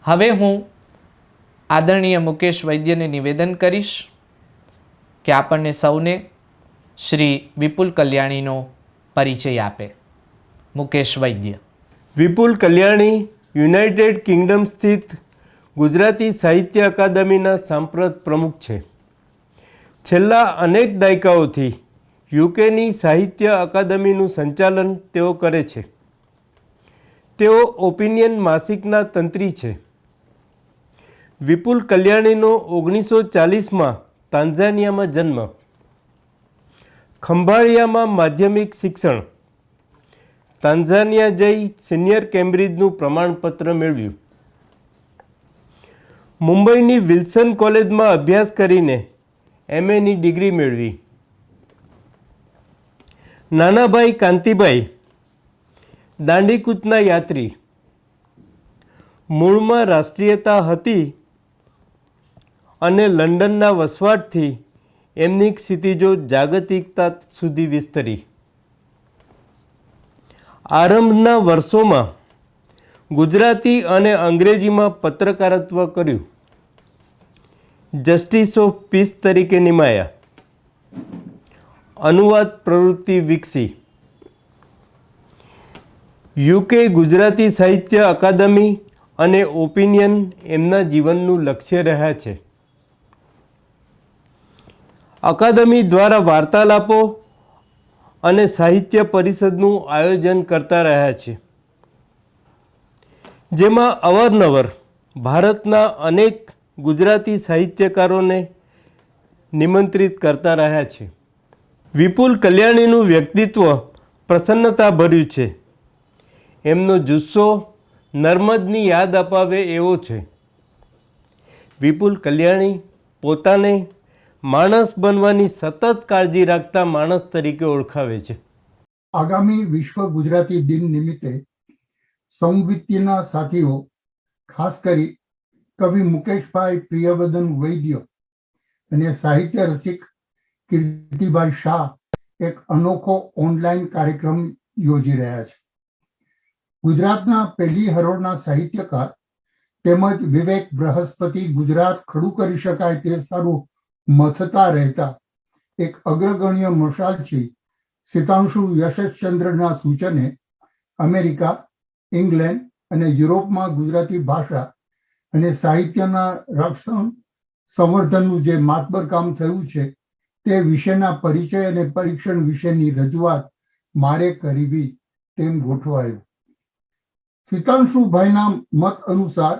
હવે હું આદરણીય મુકેશ વૈદ્યને નિવેદન કરીશ કે આપણને સૌને શ્રી વિપુલ કલ્યાણીનો પરિચય આપે. મુકેશ વૈદ્ય. વિપુલ કલ્યાણી યુનાઇટેડ કિંગડમ સ્થિત ગુજરાતી સાહિત્ય અકાદમીના સાંપ્રત પ્રમુખ છે. છેલ્લા અનેક દાયકાઓથી યુકેની સાહિત્ય અકાદમીનું સંચાલન તેઓ કરે છે. તેઓ ઓપિનિયન માસિકના તંત્રી છે. વિપુલ કલ્યાણીનો 1940માં તાન્ઝાનિયામાં જન્મ. ખંભાળિયામાં માધ્યમિક શિક્ષણ. તાન્ઝાનિયા જઈ સિનિયર કેમ્બ્રિજનું પ્રમાણપત્ર મેળવ્યું. મુંબઈની વિલ્સન કોલેજમાં અભ્યાસ કરીને MAની ડિગ્રી મેળવી. નાનાભાઈ કાંતિભાઈ દાંડીકૂચના યાત્રી. મૂળમાં રાષ્ટ્રીયતા હતી અને લંડનના વસવાટથી એમની ક્ષિતિજો જાગતિકતા સુધી વિસ્તરી. આરંભના વર્ષોમાં ગુજરાતી અને અંગ્રેજીમાં પત્રકારત્વ કર્યું. જસ્ટિસ ઓફ પીસ તરીકે નિમાયા. અનુવાદ પ્રવૃત્તિ વિકસી. યુકે ગુજરાતી સાહિત્ય અકાદમી અને ઓપિનિયન એમના જીવનનું લક્ષ્ય રહ્યા છે. અકાદમી દ્વારા વાર્તાલાપો અને સાહિત્ય પરિષદનું આયોજન કરતા રહ્યા છે, જેમાં અવારનવાર ભારતના અનેક ગુજરાતી સાહિત્યકારોને નિમંત્રિત કરતા રહ્યા છે. વિપુલ કલ્યાણીનું વ્યક્તિત્વ પ્રસન્નતાભર્યું છે. એમનો જુસ્સો નર્મદની યાદ અપાવે એવો છે. વિપુલ કલ્યાણી પોતાને માણસ બનવાની સતત કાળજી રાખતા માણસ તરીકે ઓળખાવે છે. આગામી વિશ્વ ગુજરાતી દિન નિમિત્તે સંવિત્તિના સાથીઓ, ખાસ કરી કવિ મુકેશભાઈ પ્રિયવદન વૈદ્ય અને સાહિત્ય રસિક કીર્તિભાઈ શાહ એક અનોખો ઓનલાઈન કાર્યક્રમ યોજી રહ્યા છે. ગુજરાતના પહેલી હરોળના સાહિત્યકાર તેમજ વિવેક બૃહસ્પતિ ગુજરાત ખડું કરી શકાય તે સારું મથતા રહેતા એક અગ્રગણ્ય મશાલચી સિતાંશુ યશચંદ્રના સૂચને અમેરિકા, ઇંગ્લેન્ડ અને યુરોપમાં ગુજરાતી ભાષા અને સાહિત્યના રક્ષણ સંવર્ધનનું જે માતબર કામ થયું છે તે વિશેના પરિચય અને પરીક્ષણ વિશેની રજૂઆત મારે કરવી તેમ ગોઠવાયું. સિતાંશુભાઈના મત અનુસાર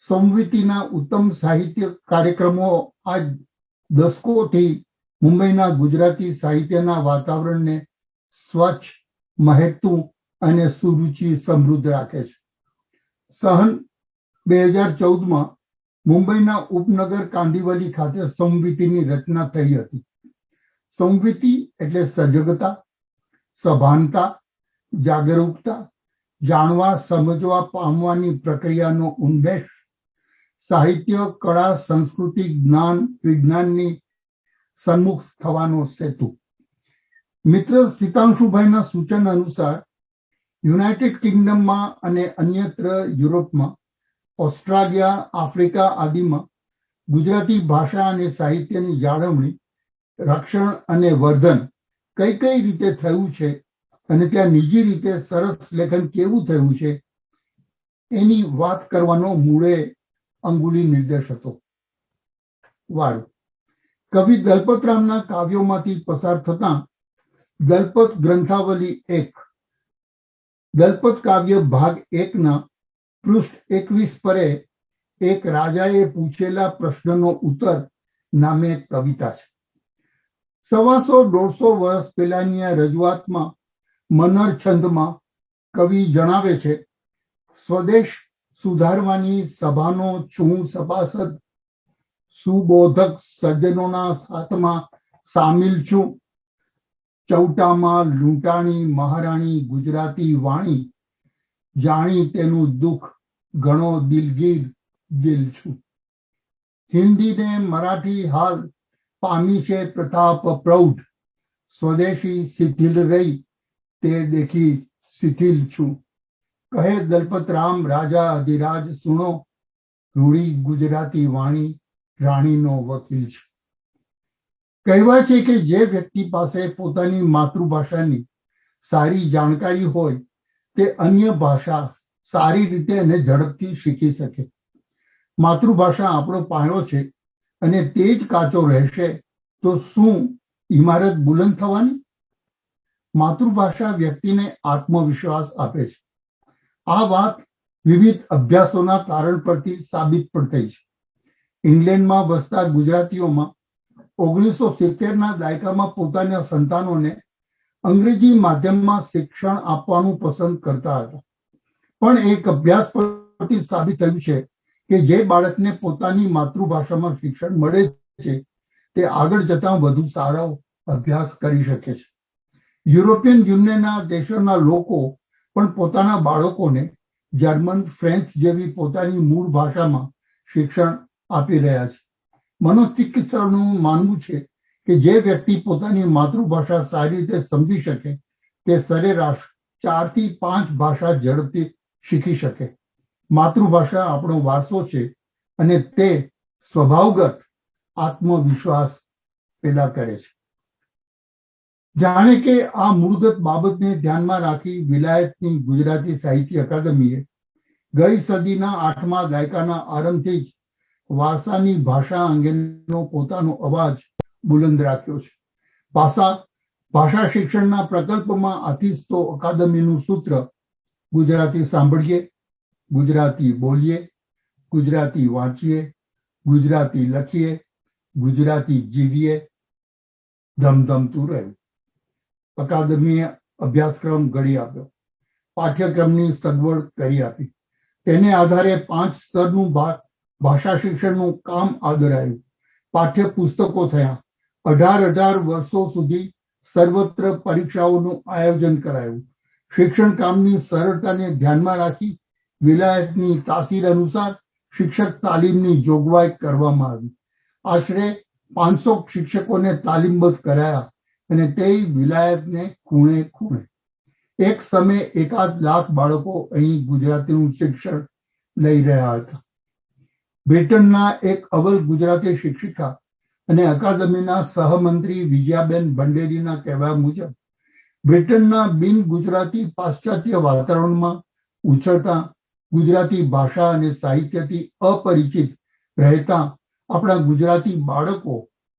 સંવિત્તિના ઉત્તમ સાહિત્ય કાર્યક્રમો આજ દશકોથી મુંબઈના ગુજરાતી સાહિત્યના વાતાવરણને સ્વચ્છ, મહેકતું અને સુરુચિ સમૃદ્ધ રાખે છે. સહન 2014માં મુંબઈના ઉપનગર કાંદિવલી ખાતે સંવિત્તિની રચના થઈ હતી. સંવિત્તિ એટલે સજગતા, સભાનતા, જાગરૂકતા, જાણવા સમજવા પામવાની પ્રક્રિયાનો ઉન્મેષ, સાહિત્ય, કળા, સંસ્કૃતિ, જ્ઞાન, વિજ્ઞાનની સન્મુખ થવાનો સેતુ. મિત્ર સિતાંશુભાઈના સૂચન અનુસાર યુનાઇટેડ કિંગડમમાં અને અન્યત્ર યુરોપમાં, ઓસ્ટ્રેલિયા, આફ્રિકા આદિમાં ગુજરાતી ભાષા અને સાહિત્યની જાળવણી, રક્ષણ અને વર્ધન કઈ કઈ રીતે થયું છે અને ત્યાં નિજી રીતે સરસ લેખન કેવું થયું છે એની વાત કરવાનો મૂળે અંગુલી નિર્દેશ હતો. વારું કવિ દલપતરામના કાવ્યોમાંથી પસાર થતા દલપત ગ્રંથાવલી 1 દલપત કાવ્ય ભાગ 1ના પૃષ્ઠ 21 પરે એક રાજાએ પૂછેલા પ્રશ્નનો ઉત્તર નામે કવિતા છે. 125-150 વર્ષ પહેલાની આ રજૂઆતમાં મનર છંદમાં કવિ જણાવે છે, સ્વદેશ સુધારવાની સભાનો છું સભાસદ, સુબોધક સજ્જનોના સાથમાં સામેલ છું. ચૌટામાં લૂંટાણી મહારાણી ગુજરાતી વાણી, જાણી તેનું દુઃખ ઘણો દિલગીર દિલ છું. હિન્દી ને મરાઠી હાલ પામી છે પ્રતાપ પ્રૌઢ, સ્વદેશી શિથિલ રહી તે દેખી શિથિલ છું. કહે દલપતરામ રાજા અધિરાજ સુણો, રૂડી ગુજરાતી વાણી રાણીનો વકીલ છે. કહેવાય છે કે જે વ્યક્તિ પાસે પોતાની માતૃભાષાની સારી જાણકારી હોય તે અન્ય ભાષા સારી રીતે અને ઝડપથી શીખી શકે. માતૃભાષા આપણો પાયો છે અને તે જ કાચો રહેશે તો શું ઇમારત બુલંદ થવાની? માતૃભાષા વ્યક્તિને આત્મવિશ્વાસ આપે છે. આ વાત વિવિધ અભ્યાસોના તારણ પરથી સાબિત પણ થઈ છે. ઇંગ્લેન્ડમાં વસતા ગુજરાતીઓમાં 1970ના દાયકામાં પોતાના સંતાનોને અંગ્રેજી માધ્યમમાં શિક્ષણ આપવાનું પસંદ કરતા હતા. પણ એક અભ્યાસ પરથી સાબિત થયું છે કે જે બાળકને પોતાની માતૃભાષામાં શિક્ષણ મળે છે તે આગળ જતા વધુ સારો અભ્યાસ કરી શકે છે. યુરોપિયન યુનિયનના દેશોના લોકો પણ પોતાના બાળકોને જર્મન, ફ્રેન્ચ જેવી પોતાની મૂળ ભાષામાં શિક્ષણ આપી રહ્યા છે. મનોચિકિત્સકનું માનવું છે કે જે વ્યક્તિ પોતાની માતૃભાષા સારી રીતે સમજી શકે તે સરેરાશ 4 થી 5 ભાષા ઝડપથી શીખી શકે. માતૃભાષા આપણો વારસો છે અને તે સ્વભાવગત આત્મવિશ્વાસ પેદા કરે છે. જાણે કે આ મૂળગત બાબતને ધ્યાનમાં રાખી વિલાયતની ગુજરાતી સાહિત્ય અકાદમીએ ગઈ સદીના 8મા દાયકાના આરંભથી જ વારસાની ભાષા અંગેનો પોતાનો અવાજ બુલંદ રાખ્યો છે. ભાષા શિક્ષણના પ્રકલ્પમાં આથી જ તો અકાદમીનું સૂત્ર ગુજરાતી સાંભળીએ, ગુજરાતી બોલીએ, ગુજરાતી વાંચીએ, ગુજરાતી લખીએ, ગુજરાતી જીવીએ ધમધમતું રહ્યું. અકાદમીએ અભ્યાસક્રમ ઘડી આપ્યો, પાઠ્યક્રમની સગવડ કરી આપી. તેને આધારે 5 સ્તરનું ભાષા શિક્ષણનું કામ આદરાયું. પાઠ્ય પુસ્તકો થયા. 18 વર્ષો સુધી સર્વત્ર પરીક્ષાઓનું આયોજન કરાયું. શિક્ષણ કામની સરળતાને ધ્યાનમાં રાખી વિલાયતની તાસીર અનુસાર શિક્ષક તાલીમની જોગવાઈ કરવામાં આવી. આશરે 500 શિક્ષકોને તાલીમબદ્ધ કરાયા અને તે વિલાયતને ખૂણે ખૂણે. એક સમયે 1 લાખ બાળકો અહીં ગુજરાતીનું શિક્ષણ લઈ રહ્યા હતા. બ્રિટનના એક અવ્વલ ગુજરાતી શિક્ષિકા અને અકાદમીના સહમંત્રી વિજયાબેન ભંડેરીના કહેવા મુજબ બ્રિટનના બિન ગુજરાતી પાશ્ચાત્ય વાતાવરણમાં ઉછળતા ગુજરાતી ભાષા અને સાહિત્યથી અપરિચિત રહેતા આપણા ગુજરાતી બાળકો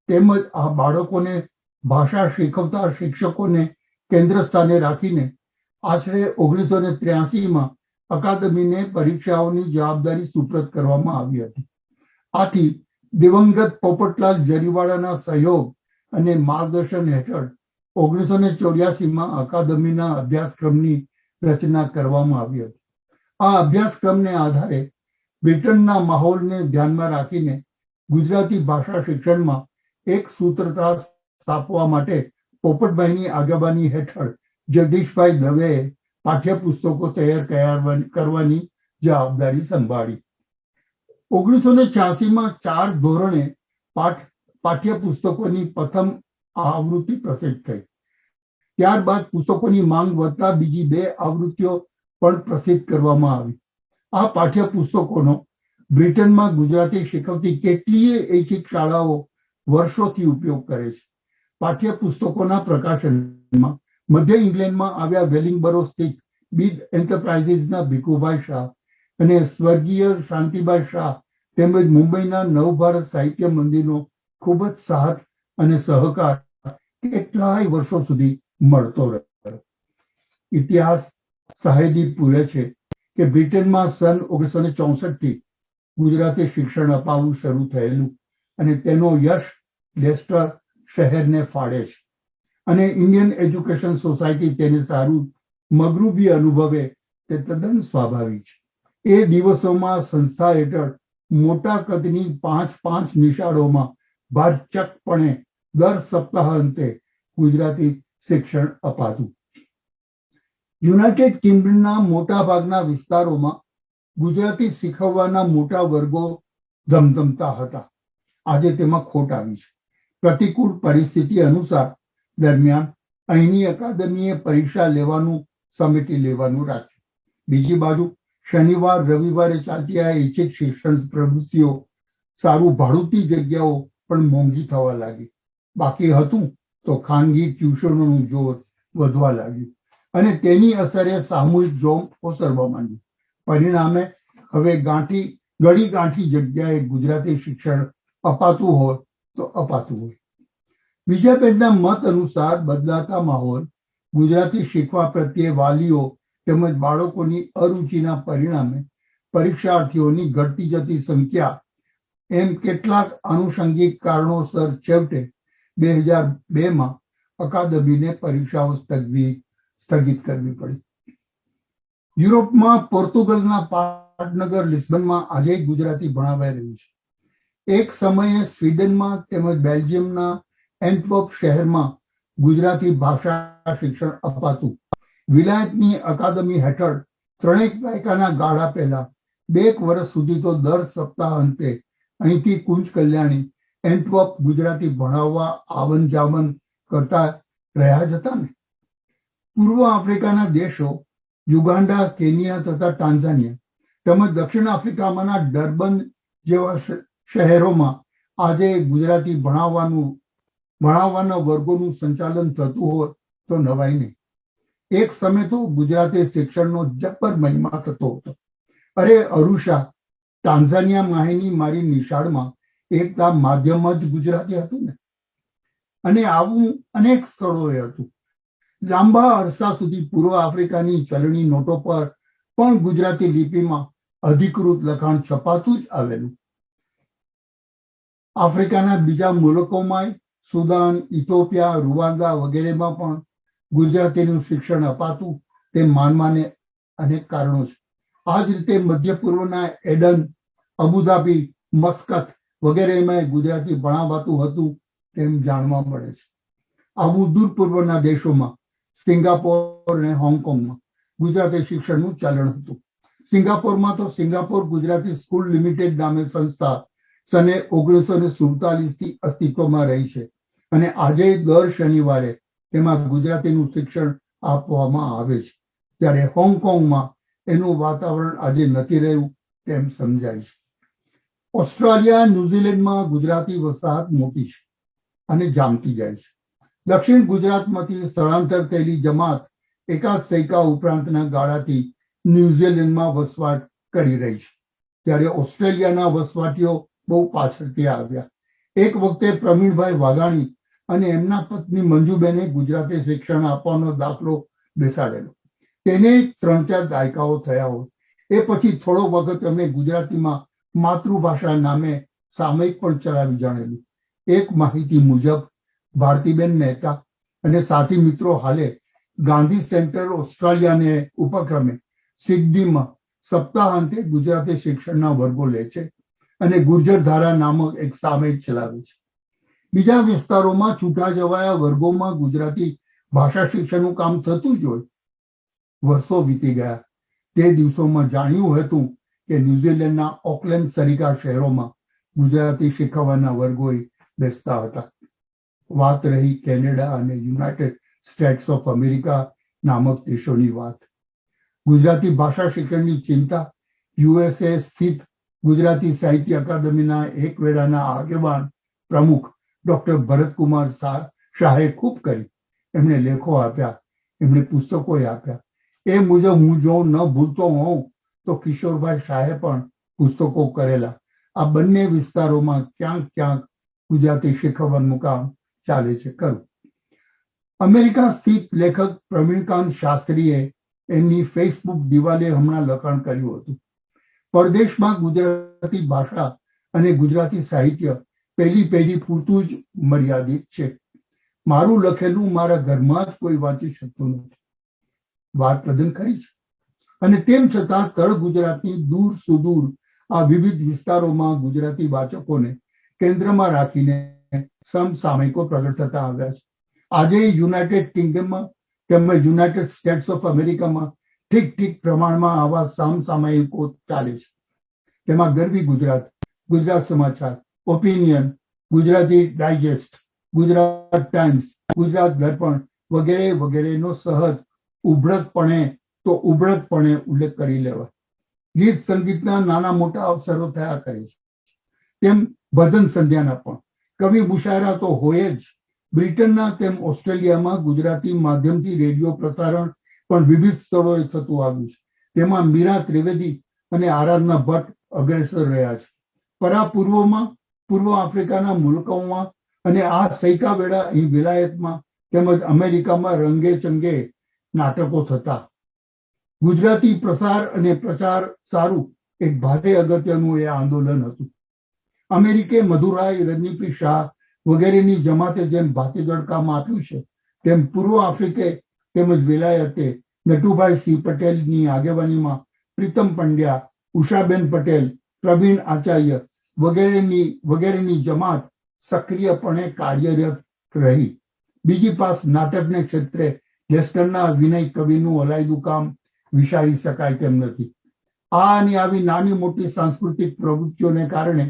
તેમજ આ બાળકોને ભાષા શીખવતા શિક્ષકોને કેન્દ્ર સ્થાને રાખીને આશરે 1983માં અકાદમીને પરીક્ષાઓની જવાબદારી સુપ્રત કરવામાં આવી હતી. આથી દિવંગત પોપટલાલ જરીવાળાના સહયોગ અને માર્ગદર્શન હેઠળ 1984માં અકાદમીના અભ્યાસક્રમની રચના કરવામાં આવી હતી. આ અભ્યાસક્રમને આધારે બ્રિટનના માહોલને ધ્યાનમાં રાખીને ગુજરાતી ભાષા શિક્ષણમાં એક સૂત્રતા સ્થાપવા માટે પોપટભાઈની આગેવાની હેઠળ જગદીશભાઈ દવેએ પાઠ્યપુસ્તકો તૈયાર કરવાની જવાબદારી સંભાળી. 1986માં 4 ધોરણે પાઠ્યપુસ્તકોની પ્રથમ આવૃત્તિ પ્રસિદ્ધ થઈ. ત્યારબાદ પુસ્તકોની માંગ વધતા બીજી 2 આવૃત્તિઓ પણ પ્રસિદ્ધ કરવામાં આવી. આ પાઠ્યપુસ્તકોનો બ્રિટનમાં ગુજરાતી શીખવતી કેટલીય એચિક શાળાઓ વર્ષોથી ઉપયોગ કરે છે. પાઠ્યપુસ્તકોના પ્રકાશનમાં મધ્ય ઇંગ્લેન્ડમાં આવ્યા વેલિંગબરો સ્થિત બીડ એન્ટરપ્રાઇઝીસના ભીખુભાઈ શાહ અને સ્વર્ગીય શાંતિભાઈ શાહ તેમજ મુંબઈના નવભારત સાહિત્ય મંદિરનો ખૂબ જ સાથ અને સહકાર કેટલાય વર્ષો સુધી મળતો રહ્યો. ઇતિહાસ સાહેદી પૂરે છે કે બ્રિટનમાં સન 1964થી ગુજરાતી શિક્ષણ અપાવવું શરૂ થયેલું અને તેનો યશ લેસ્ટર શહેરને ફાળે છે અને ઇન્ડિયન એજ્યુકેશન સોસાયટી તેને સારું મગરૂબી અનુભવે તે તદ્દન સ્વાભાવિક છે. એ દિવસોમાં સંસ્થા હેઠળ મોટા કદની 5 નિશાળોમાં ભારચકપણે દર સપ્તાહાંતે ગુજરાતી શિક્ષણ અપાતું. યુનાઇટેડ કિંગડમના મોટા ભાગના વિસ્તારોમાં ગુજરાતી શીખવવાના મોટા વર્ગો ધમધમતા હતા. આજે તેમાં ખોટ આવી છે. પ્રતિકૂળ પરિસ્થિતિ અનુસાર દરમિયાન અહીંની અકાદમીએ પરીક્ષા લેવાનું સમેટી લેવાનું રાખ્યું. બીજી બાજુ શનિવાર રવિવારે ચાલતી આ ઐચ્છિક શિક્ષણ પ્રવૃત્તિઓ, સારું ભાડુતી જગ્યાઓ પણ મોંઘી થવા લાગી. બાકી હતું તો ખાનગી ટ્યુશનોનું જોર વધવા લાગ્યું અને તેની અસરે સામૂહિક જોમ ઓસરવા માંડ્યું. પરિણામે હવે ગળી ગાંઠી જગ્યાએ ગુજરાતી શિક્ષણ અપાતું હોય તો અપાતું હોય. બીજાબેનના મત અનુસાર બદલાતા માહોલ, ગુજરાતી શીખવા પ્રત્યે વાલીઓ તેમજ બાળકોની અરુચિના પરિણામે પરીક્ષાર્થીઓની ઘટતી જતી સંખ્યા એમ કેટલાક આનુષંગિક કારણોસર છેવટે 2002માં અકાદમીને પરીક્ષાઓ સ્થગિત કરવી પડી. યુરોપમાં પોર્તુગલના પાટનગર લિસ્બનમાં આજે ગુજરાતી ભણાવાઈ રહ્યું છે. એક સમયે સ્વીડનમાં તેમજ બેલ્જિયમના એન્ટવર્પ શહેરમાં ગુજરાતી ભાષા શિક્ષણ અપાતું. વિલાયતની અકાદમી હેઠળ 3 દાયકાના ગાળા પહેલા 2 વર્ષ સુધી તો દર સપ્તાહ અંતે અહીંથી કુંજ કલ્યાણી એન્ટવર્પ ગુજરાતી ભણાવવા આવન જાવન કરતા રહ્યા જ હતા ને. પૂર્વ આફ્રિકાના દેશો યુગાન્ડા, કેનિયા તથા ટાન્ઝાનિયા તેમજ દક્ષિણ આફ્રિકામાંના ડર્બન જેવા શહેરોમાં આજે ગુજરાતી ભણાવવાના વર્ગોનું સંચાલન થતું હોય તો નવાઈ નહીં. એક સમય તો ગુજરાતી શિક્ષણનો જબ્બર મહિમા થતો હતો. અરે અરુષા, ટાન્ઝાનિયા માહીની મારી નિશાળમાં એકદમ માધ્યમ જ ગુજરાતી હતું ને. અને આવું અનેક સ્થળોએ હતું. લાંબા અરસા સુધી પૂર્વ આફ્રિકાની ચલણી નોટો પર પણ ગુજરાતી લિપિમાં અધિકૃત લખાણ છપાતું જ આવેલું. આફ્રિકાના બીજા મુલકોમાં સુદાન, ઇથોપિયા, રૂવાંડા વગેરેમાં પણ ગુજરાતીનું શિક્ષણ અપાતું તે માનવાને અનેક કારણો છે. આ જ રીતે મધ્ય પૂર્વના એડન, અબુધાબી, મસ્કત વગેરેમાં ગુજરાતી ભણાવાતું હતું તેમ જાણવા મળે છે. આવું દૂર પૂર્વના દેશોમાં સિંગાપોર અને હોંગકોંગમાં ગુજરાતી શિક્ષણનું ચલણ હતું. સિંગાપોરમાં તો સિંગાપોર ગુજરાતી સ્કૂલ લિમિટેડ નામે સંસ્થા સને 1947થી અસ્તિત્વમાં રહી છે અને આજે દર શનિવારે તેમાં ગુજરાતીનું શિક્ષણ આપવામાં આવે છે. ત્યારે હોંગકોંગમાં એનું વાતાવરણ આજે નથી રહ્યું તેમ સમજાય છે. ઓસ્ટ્રેલિયા, ન્યુઝીલેન્ડમાં ગુજરાતી વસાહત મોટી છે અને જામતી જાય છે. દક્ષિણ ગુજરાતમાંથી સ્થળાંતર થયેલી જમાત એકાદ સૈકા ઉપરાંતના ગાળાથી ન્યુઝીલેન્ડમાં વસવાટ કરી રહી છે. ત્યારે ઓસ્ટ્રેલિયાના વસવાટીઓ બહુ પાછળથી આવ્યા. એક વખતે પ્રવીણભાઈ વાઘાણી અને એમના પત્ની મંજુબેને ગુજરાતી શિક્ષણ આપવાનો દાખલો બેસાડેલો. તેને 3-4 દાયકાઓ થયા હોય. એ પછી થોડો વખત એમણે ગુજરાતીમાં માતૃભાષા નામે સામયિક પણ ચલાવી જાણેલું. એક માહિતી મુજબ ભારતીબેન મહેતા અને સાથી મિત્રો હાલે ગાંધી સેન્ટર ઓસ્ટ્રેલિયાને ઉપક્રમે સિડનીમાં સપ્તાહાંતે ગુજરાતી શિક્ષણના વર્ગો લે છે અને ગુર્જર ધારા નામક એક સામયિક ચલાવે છે. બીજા વિસ્તારોમાં છૂટા જવાયા વર્ગોમાં ગુજરાતી ભાષા શિક્ષણનું કામ થતું જ હોય. વર્ષો વીતી ગયા. તે દિવસોમાં જાણ્યું હતું કે ન્યુઝીલેન્ડના ઓકલેન્ડ સરિકા શહેરોમાં ગુજરાતી શીખવવાના વર્ગો બેસતા હતા. વાત રહી કેનેડા અને યુનાઇટેડ સ્ટેટ્સ ઓફ અમેરિકા નામક દેશોની વાત. ગુજરાતી ભાષા શિક્ષણની ચિંતા યુએસએ સ્થિત ગુજરાતી સાહિત્ય અકાદમીના એક વેળાના આગેવાન પ્રમુખ ડોક્ટર ભરતકુમાર શાહે ખૂબ કરી. એમણે લેખો આપ્યા, એમણે પુસ્તકો આપ્યા. એ મુજબ હું જો ન ભૂલતો હોઉં તો કિશોરભાઈ શાહે પણ પુસ્તકો કરેલા. આ બંને વિસ્તારોમાં ક્યાંક ક્યાંક ગુજરાતી શીખવવાનું કામ ચાલે છે ખરું. અમેરિકા સ્થિત લેખક પ્રવીણકાંત શાસ્ત્રીએ એમની ફેસબુક દિવાલે હમણાં લખાણ કર્યું હતું. પરદેશમાં ગુજરાતી ભાષા અને ગુજરાતી સાહિત્ય પહેલી પેઢી પૂરતું જ મર્યાદિત છે. મારું લખેલું મારા ઘરમાં જ કોઈ વાંચી શકતું નથી. વાત તદ્દન ખરી છે. અને તેમ છતાં તળ ગુજરાતની દૂર સુદૂર આ વિવિધ વિસ્તારોમાં ગુજરાતી વાચકોને કેન્દ્રમાં રાખીને સમસામયિકો પ્રગટ થતા આવ્યા છે. આજે યુનાઇટેડ કિંગડમમાં તેમજ યુનાઇટેડ સ્ટેટ્સ ઓફ અમેરિકામાં ઠીક પ્રમાણમાં આવા સમસામયિકો ચાલે છે. તેમાં ગરવી Gujarat, Gujarat Samachar, Opinion, Gujarati Digest, Gujarat Times, Gujarat Darpan વગેરેનો સહજ ઉભરતપણે ઉલ્લેખ કરી લેવાય. ગીત સંગીતના નાના મોટા અવસરો થયા કરે છે. તેમ ભજન સંધ્યાના પણ કવિ મુશાયરા તો હોય જ. બ્રિટનના તેમ ઓસ્ટ્રેલિયામાં ગુજરાતી માધ્યમથી રેડિયો પ્રસારણ પણ વિવિધ સ્થળોએ થતું આવ્યું છે. તેમાં મીરા ત્રિવેદી અને આરાધના ભટ્ટ અગ્રેસર રહ્યા છે. પૂર્વ આફ્રિકાના મુલકોમાં અને આ સૈકા વેળા અહીં વિલાયતમાં તેમજ અમેરિકામાં રંગે ચંગે નાટકો થતા. ગુજરાતી પ્રસાર અને પ્રચાર સારું એક ભારે અગત્યનું એ આંદોલન હતું. અમેરિકે મધુરાય, રજનીપી શાહ વગેરેની જમાતે જેમ ભાતીગળ કામ આપ્યું છે, તેમ પૂર્વ આફ્રિકે તેમજ વિલાયતે નટુભાઈ સિંહ પટેલની આગેવાનીમાં પ્રીતમ પંડ્યા, ઉષાબેન પટેલ, પ્રવીણ આચાર્ય વગેરેની જમાત સક્રિયપણે કાર્યરત રહી. બીજી પાસ નાટકને ક્ષેત્રે લેસ્ટરના વિનય કવિનું અલાયદું કામ વિચારી શકાય તેમ નથી. આ અને આવી નાની મોટી સાંસ્કૃતિક પ્રવૃત્તિઓને કારણે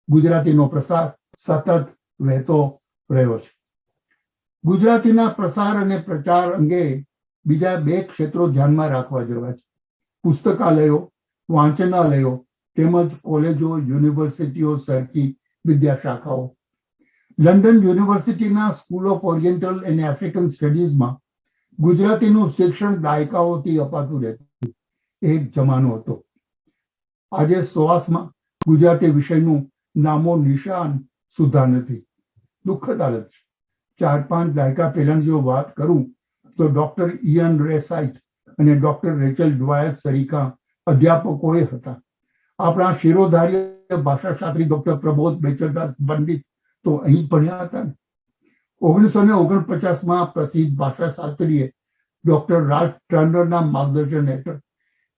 ગુજરાતીનો પ્રસાર સતત વહેતો રહ્યો છે. ગુજરાતીના પ્રસાર અને પ્રચાર અંગે બીજા 2 ક્ષેત્રો ધ્યાનમાં રાખવા જેવા છે: પુસ્તકાલયો, વાંચનાલયો તેમજ કોલેજો, યુનિવર્સિટીઓ સરખી વિદ્યાશાખાઓ. લંડન યુનિવર્સિટીના School of Oriental and African સ્ટડીઝમાં ગુજરાતીનું શિક્ષણ દાયકાઓથી અપાતું રહેતું એક જમાનો હતો. આજે SOASમાં ગુજરાતી વિષયનું નામો નિશાન સુદ્ધા નથી. દુઃખદ હાલત છે. 4-5 દાયકા પહેલાની જો વાત કરું તો ડોક્ટર ઇયન રે સાઇટ અને ડોક્ટર રેચલ ડ્વાયર સરીખા અધ્યાપકોએ હતા. આપણા શિરોધાર્ય ભાષાશાસ્ત્રી ડોક્ટર પ્રબોધ બેચરદાસ પંડિત તો અહીં જ ભણ્યા હતા. 1949માં પ્રસિદ્ધ ભાષાશાસ્ત્રીએ ડોક્ટર રાજ ટર્નરના માર્ગદર્શન હેઠળ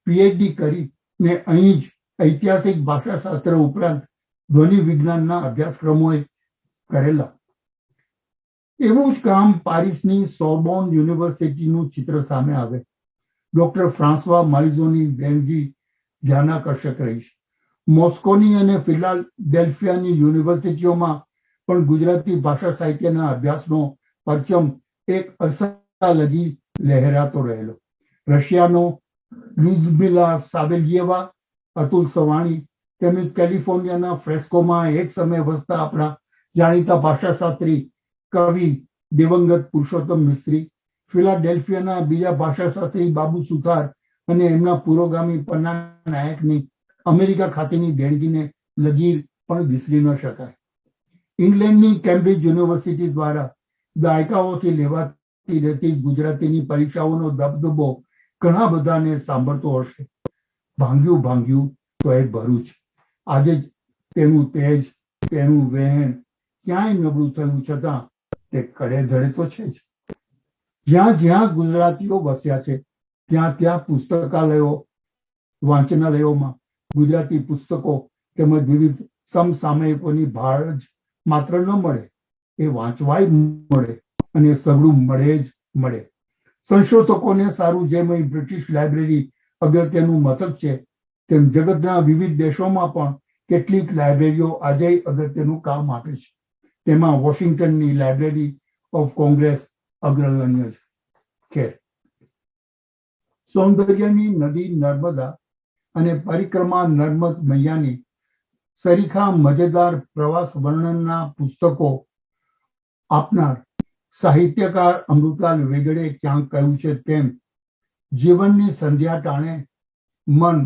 PhD કરીને અહીં જ ઐતિહાસિક ભાષાશાસ્ત્ર ઉપરાંત ધ્વનિ વિજ્ઞાનના અભ્યાસક્રમોએ કરેલા. એવું જ કામ પેરિસની સોર્બોન યુનિવર્સિટીનું ચિત્ર સામે આવે. ડોક્ટર ફ્રાન્સવા માલિઝોની દેણગી ધ્યાનાકર્ષક રહી છે. મોસ્કોની અને ફિલાડેલ્ફિયાની યુનિવર્સિટીઓમાં પણ ગુજરાતી ભાષા સાહિત્યના અભ્યાસનો પરચમ એક અરસા લગી લહેરાતો રહેલો. રશિયાનો લ્યુદમિલા સાવેલિયેવા, અતુલ સવાણી તેમજ કેલિફોર્નિયાના ફ્રેસ્કોમાં એક સમય વસતા આપણા જાણીતા ભાષાશાસ્ત્રી કવિ દિવંગત પુરુષોત્તમ મિસ્ત્રી, ફિલાડેલ્ફિયાના બીજા ભાષાશાસ્ત્રી બાબુ સુથાર અને એમના પુરોગામી પન્ના નાયકની અમેરિકા ખાતેની દેણગીને લગીર પણ વિસરી ન શકાય. ઇંગ્લેન્ડની કેમ્બ્રિજ યુનિવર્સિટી દ્વારા દાયકાઓથી લેવાતી રહેતી ગુજરાતીની પરીક્ષાઓનો દબદબો ઘણા બધાને સાંભળતો હશે. ભાંગ્યું તો એ ભરૂચ. આજે જ તેનું તેજ, તેનું વહેણ ક્યાંય નબળું થયું છતાં તે કડે ધડે તો છે જ. જ્યાં ગુજરાતીઓ વસ્યા છે ત્યાં પુસ્તકાલયો, વાંચનાલયોમાં ગુજરાતી પુસ્તકો તેમજ વિવિધ સમસામયિકોની ભાળ જ માત્ર ન મળે, એ વાંચવાય મળે અને સઘળું મળે જ મળે. સંશોધકોને સારું જેમ અહીં બ્રિટિશ લાઇબ્રેરી અગત્યનું મથક છે, તેમ જગતના વિવિધ દેશોમાં પણ કેટલીક લાઇબ્રેરીઓ આજે અગત્યનું કામ આપે છે. તેમાં વોશિંગ્ટનની લાઇબ્રેરી ઓફ કોંગ્રેસ અગ્રગણ્ય છે. સૌંદર્યની નદી નર્મદા અને પરિક્રમા નર્મદ મૈયાની સરીખા મજેદાર પ્રવાસ વર્ણનના પુસ્તકો આપનાર સાહિત્યકાર અમૃતલાલ વેગડે ક્યાંક કહ્યું છે તેમ, જીવનની સંધ્યા ટાણે મન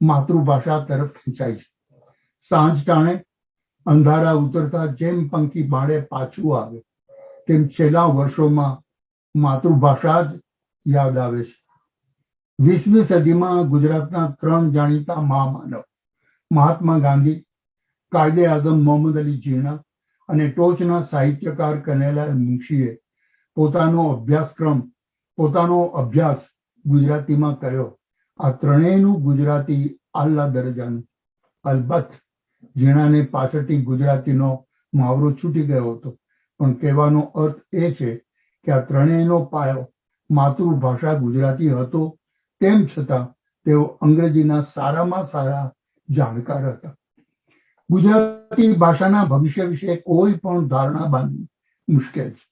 માતૃભાષા તરફ ખેંચાય છે. સાંજ ટાણે અંધારા ઉતરતા જેમ પંખી બાળે પાછું આવે, તેમ છેલ્લા વર્ષોમાં માતૃભાષા જ યાદ આવે છે. 20મી સદીમાં ગુજરાતના 3 જાણીતા મહામાનવ મહાત્મા ગાંધી, કાયદે આઝમ મોહમ્મદ અલી જીણા અને ટોચના સાહિત્યકાર કનૈયાલાલ મુનશીએ પોતાનો અભ્યાસ ગુજરાતીમાં કર્યો. આ ત્રણેયનું ગુજરાતી આલ્લા દરજાનું. અલબત્ત જીણાને પાછળથી ગુજરાતીનો મહાવરો છૂટી ગયો હતો, પણ કહેવાનો અર્થ એ છે કે આ ત્રણેયનો પાયો માતૃભાષા ગુજરાતી હતો, તેમ છતાં તેઓ અંગ્રેજીના સારામાં સારા જાણકાર હતા. ગુજરાતી ભાષાના ભવિષ્ય વિશે કોઈ પણ ધારણા બાંધવી મુશ્કેલ છે,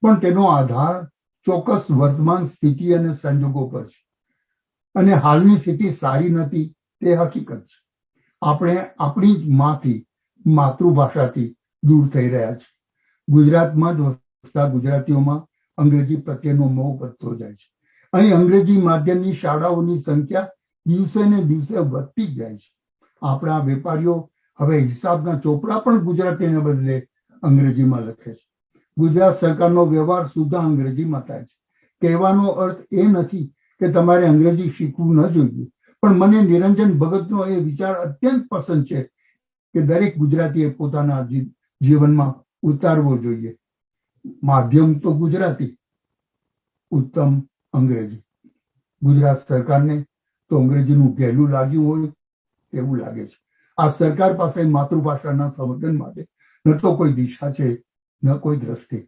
પણ તેનો આધાર ચોક્કસ વર્તમાન સ્થિતિ અને સંજોગો પર છે. અને હાલની સ્થિતિ સારી નથી તે હકીકત છે. આપણે આપણી જ માંથી માતૃભાષાથી દૂર થઈ રહ્યા છે. ગુજરાતમાં જ વસતા ગુજરાતીઓમાં અંગ્રેજી પ્રત્યેનો મોહ વધતો જાય છે. અહીં અંગ્રેજી માધ્યમની શાળાઓની સંખ્યા દિવસે ને દિવસે વધતી જ જાય છે. આપણા વેપારીઓ હવે હિસાબના ચોપડા પણ ગુજરાતીને બદલે અંગ્રેજીમાં લખે છે. ગુજરાત સરકારનો વ્યવહાર સુદ્ધા અંગ્રેજીમાં થાય છે. કહેવાનો અર્થ એ નથી કે તમારે અંગ્રેજી શીખવું ન જોઈએ, પણ મને નિરંજન ભગતનો એ વિચાર અત્યંત પસંદ છે કે દરેક ગુજરાતીએ પોતાના જીવનમાં ઉતારવો જોઈએ. માધ્યમ તો ગુજરાતી, ઉત્તમ અંગ્રેજી. ગુજરાત સરકારને તો અંગ્રેજીનું પહેલું લાગ્યું હોય એવું લાગે છે. આ સરકાર પાસે માતૃભાષાના સંવર્ધન માટે ન તો કોઈ દિશા છે ન કોઈ દ્રષ્ટિ.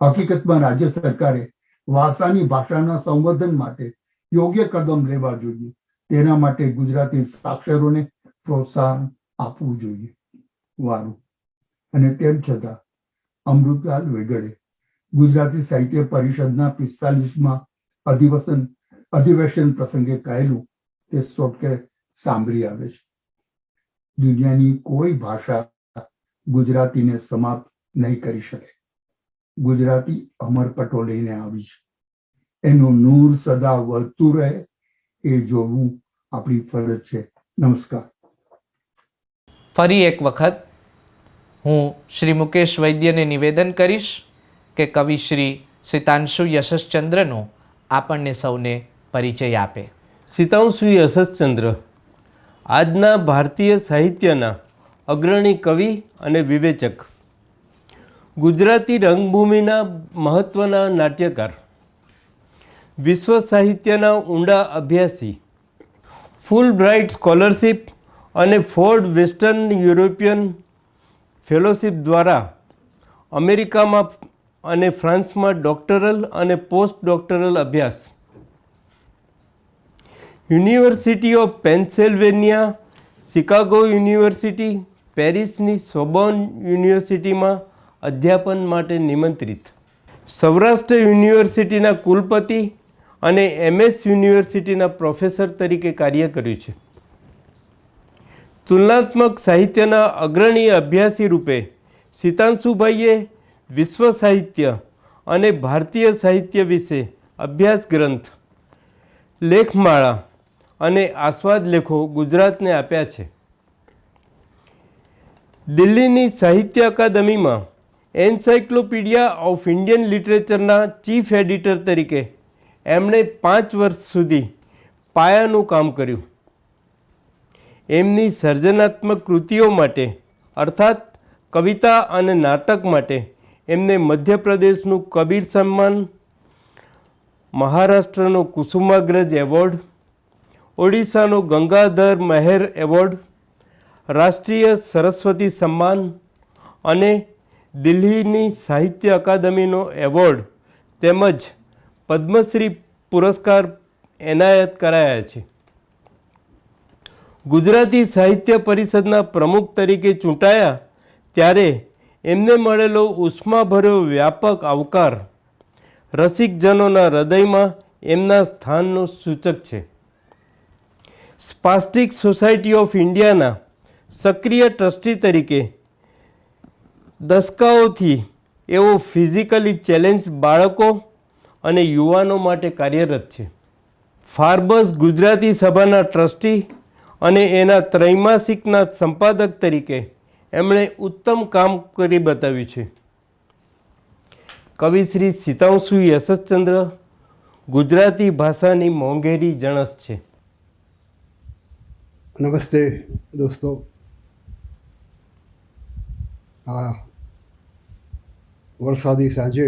હકીકતમાં રાજ્ય સરકારે વારસાની ભાષાના સંવર્ધન માટે યોગ્ય કદમ લેવા જોઈએ. તેના માટે ગુજરાતી સાક્ષરોને પ્રોત્સાહન આપવું જોઈએ. વારું. અને તેમ છતાં અમૃતલાલ વેગડે ગુજરાતી સાહિત્ય પરિષદના 45માં અધિવેશન પ્રસંગે કહેલું તે સોટકે સાંભળી આવે છે. દુનિયાની કોઈ ભાષા ગુજરાતીને સમાપ્ત નહીં કરી શકે. ગુજરાતી અમર પટો લઈને આવી છે. એનું નૂર સદા વધતું રહે એ જોવું આપણી ફરજ છે. નમસ્કાર. ફરી એક વખત હું શ્રી મુકેશ વૈદ્યને નિવેદન કરીશ કે કવિ શ્રી સિતાંશુ યશસ્ચંદ્રનો આપણને સૌને પરિચય આપે. સિતાંશુ યશસ્ચંદ્ર આજના ભારતીય સાહિત્યના અગ્રણી કવિ અને વિવેચક, ગુજરાતી રંગભૂમિના મહત્ત્વના નાટ્યકાર, વિશ્વ સાહિત્યના ઊંડા અભ્યાસી, ફૂલ બ્રાઇટ સ્કોલરશિપ અને ફોર્ડ વેસ્ટર્ન યુરોપિયન ફેલોશિપ દ્વારા અમેરિકામાં અને ફ્રાન્સમાં ડોક્ટરલ અને પોસ્ટ ડોક્ટરલ અભ્યાસ, University of Pennsylvania, Chicago University, પેરિસની સોર્બોન યુનિવર્સિટીમાં અધ્યાપન માટે નિમંત્રિત, સૌરાષ્ટ્ર યુનિવર્સિટીના કુલપતિ અને MS યુનિવર્સિટીના પ્રોફેસર તરીકે કાર્ય કર્યું છે. તુલનાત્મક સાહિત્યના અગ્રણી અભ્યાસી રૂપે સિતાંશુભાઈએ વિશ્વ સાહિત્ય અને ભારતીય સાહિત્ય વિશે અભ્યાસ ગ્રંથ, લેખમાળા અને આસ્વાદ લેખો ગુજરાતને આપ્યા છે. દિલ્હીની સાહિત્ય અકાદમીમાં એન્સાઇક્લોપીડિયા ઓફ ઇન્ડિયન લિટરેચરના ચીફ એડિટર તરીકે એમણે 5 વર્ષ સુધી પાયાનું કામ કર્યું. એમની સર્જનાત્મક કૃતિઓ માટે અર્થાત કવિતા અને નાટક માટે એમને મધ્યપ્રદેશનું કબીર સન્માન, મહારાષ્ટ્રનો કુસુમાગ્રજ એવોર્ડ, ઓડિશાનો ગંગાધર મહેર એવોર્ડ, રાષ્ટ્રીય સરસ્વતી સન્માન અને દિલ્હીની સાહિત્ય અકાદમીનો એવોર્ડ તેમજ પદ્મશ્રી પુરસ્કાર એનાયત કરાયા છે. ગુજરાતી સાહિત્ય પરિષદના પ્રમુખ તરીકે ચૂંટાયા ત્યારે એમને મળેલો ઉષ્માભર્યો વ્યાપક આવકાર રસિકજનોના હૃદયમાં એમના સ્થાનનું સૂચક છે. સ્પાસ્ટિક સોસાયટી ઓફ ઇન્ડિયાના સક્રિય ટ્રસ્ટી તરીકે દસકાઓથી એઓ ફિઝિકલી ચેલેન્જ બાળકો અને યુવાનો માટે કાર્યરત છે. ફાર્બસ ગુજરાતી સભાના ટ્રસ્ટી અને એના ત્રૈમાસિકના સંપાદક તરીકે એમણે ઉત્તમ કામ કરી બતાવ્યું છે. કવિ શ્રી સિતાંશુ યશસ્ચંદ્ર ગુજરાતી ભાષાની મોંઘેરી જણસ છે. નમસ્તે દોસ્તો. આ વરસાદી સાંજે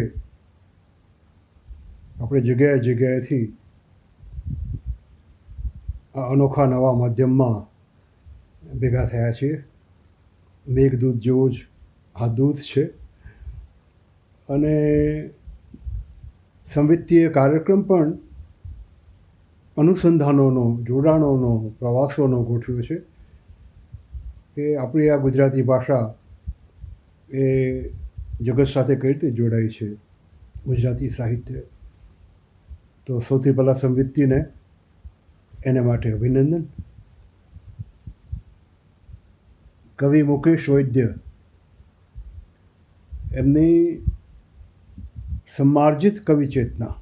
આપણે જગ્યાએ જગ્યાએથી આ અનોખા નવા માધ્યમમાં ભેગા થયા છીએ. મેઘદૂત જેવો જ આ દૂત છે અને સંવિત્તીય કાર્યક્રમ પણ અનુસંધાનોનો, જોડાણોનો, પ્રવાસોનો ગોઠવ્યો છે કે આપણી આ ગુજરાતી ભાષા એ જગત સાથે કઈ રીતે જોડાય છે, ગુજરાતી સાહિત્ય. તો સૌથી પહેલાં સંવિત્તીને એના માટે અભિનંદન. કવિ મુકેશ વૈદ્ય એમની સમાર્જિત કવિ ચેતના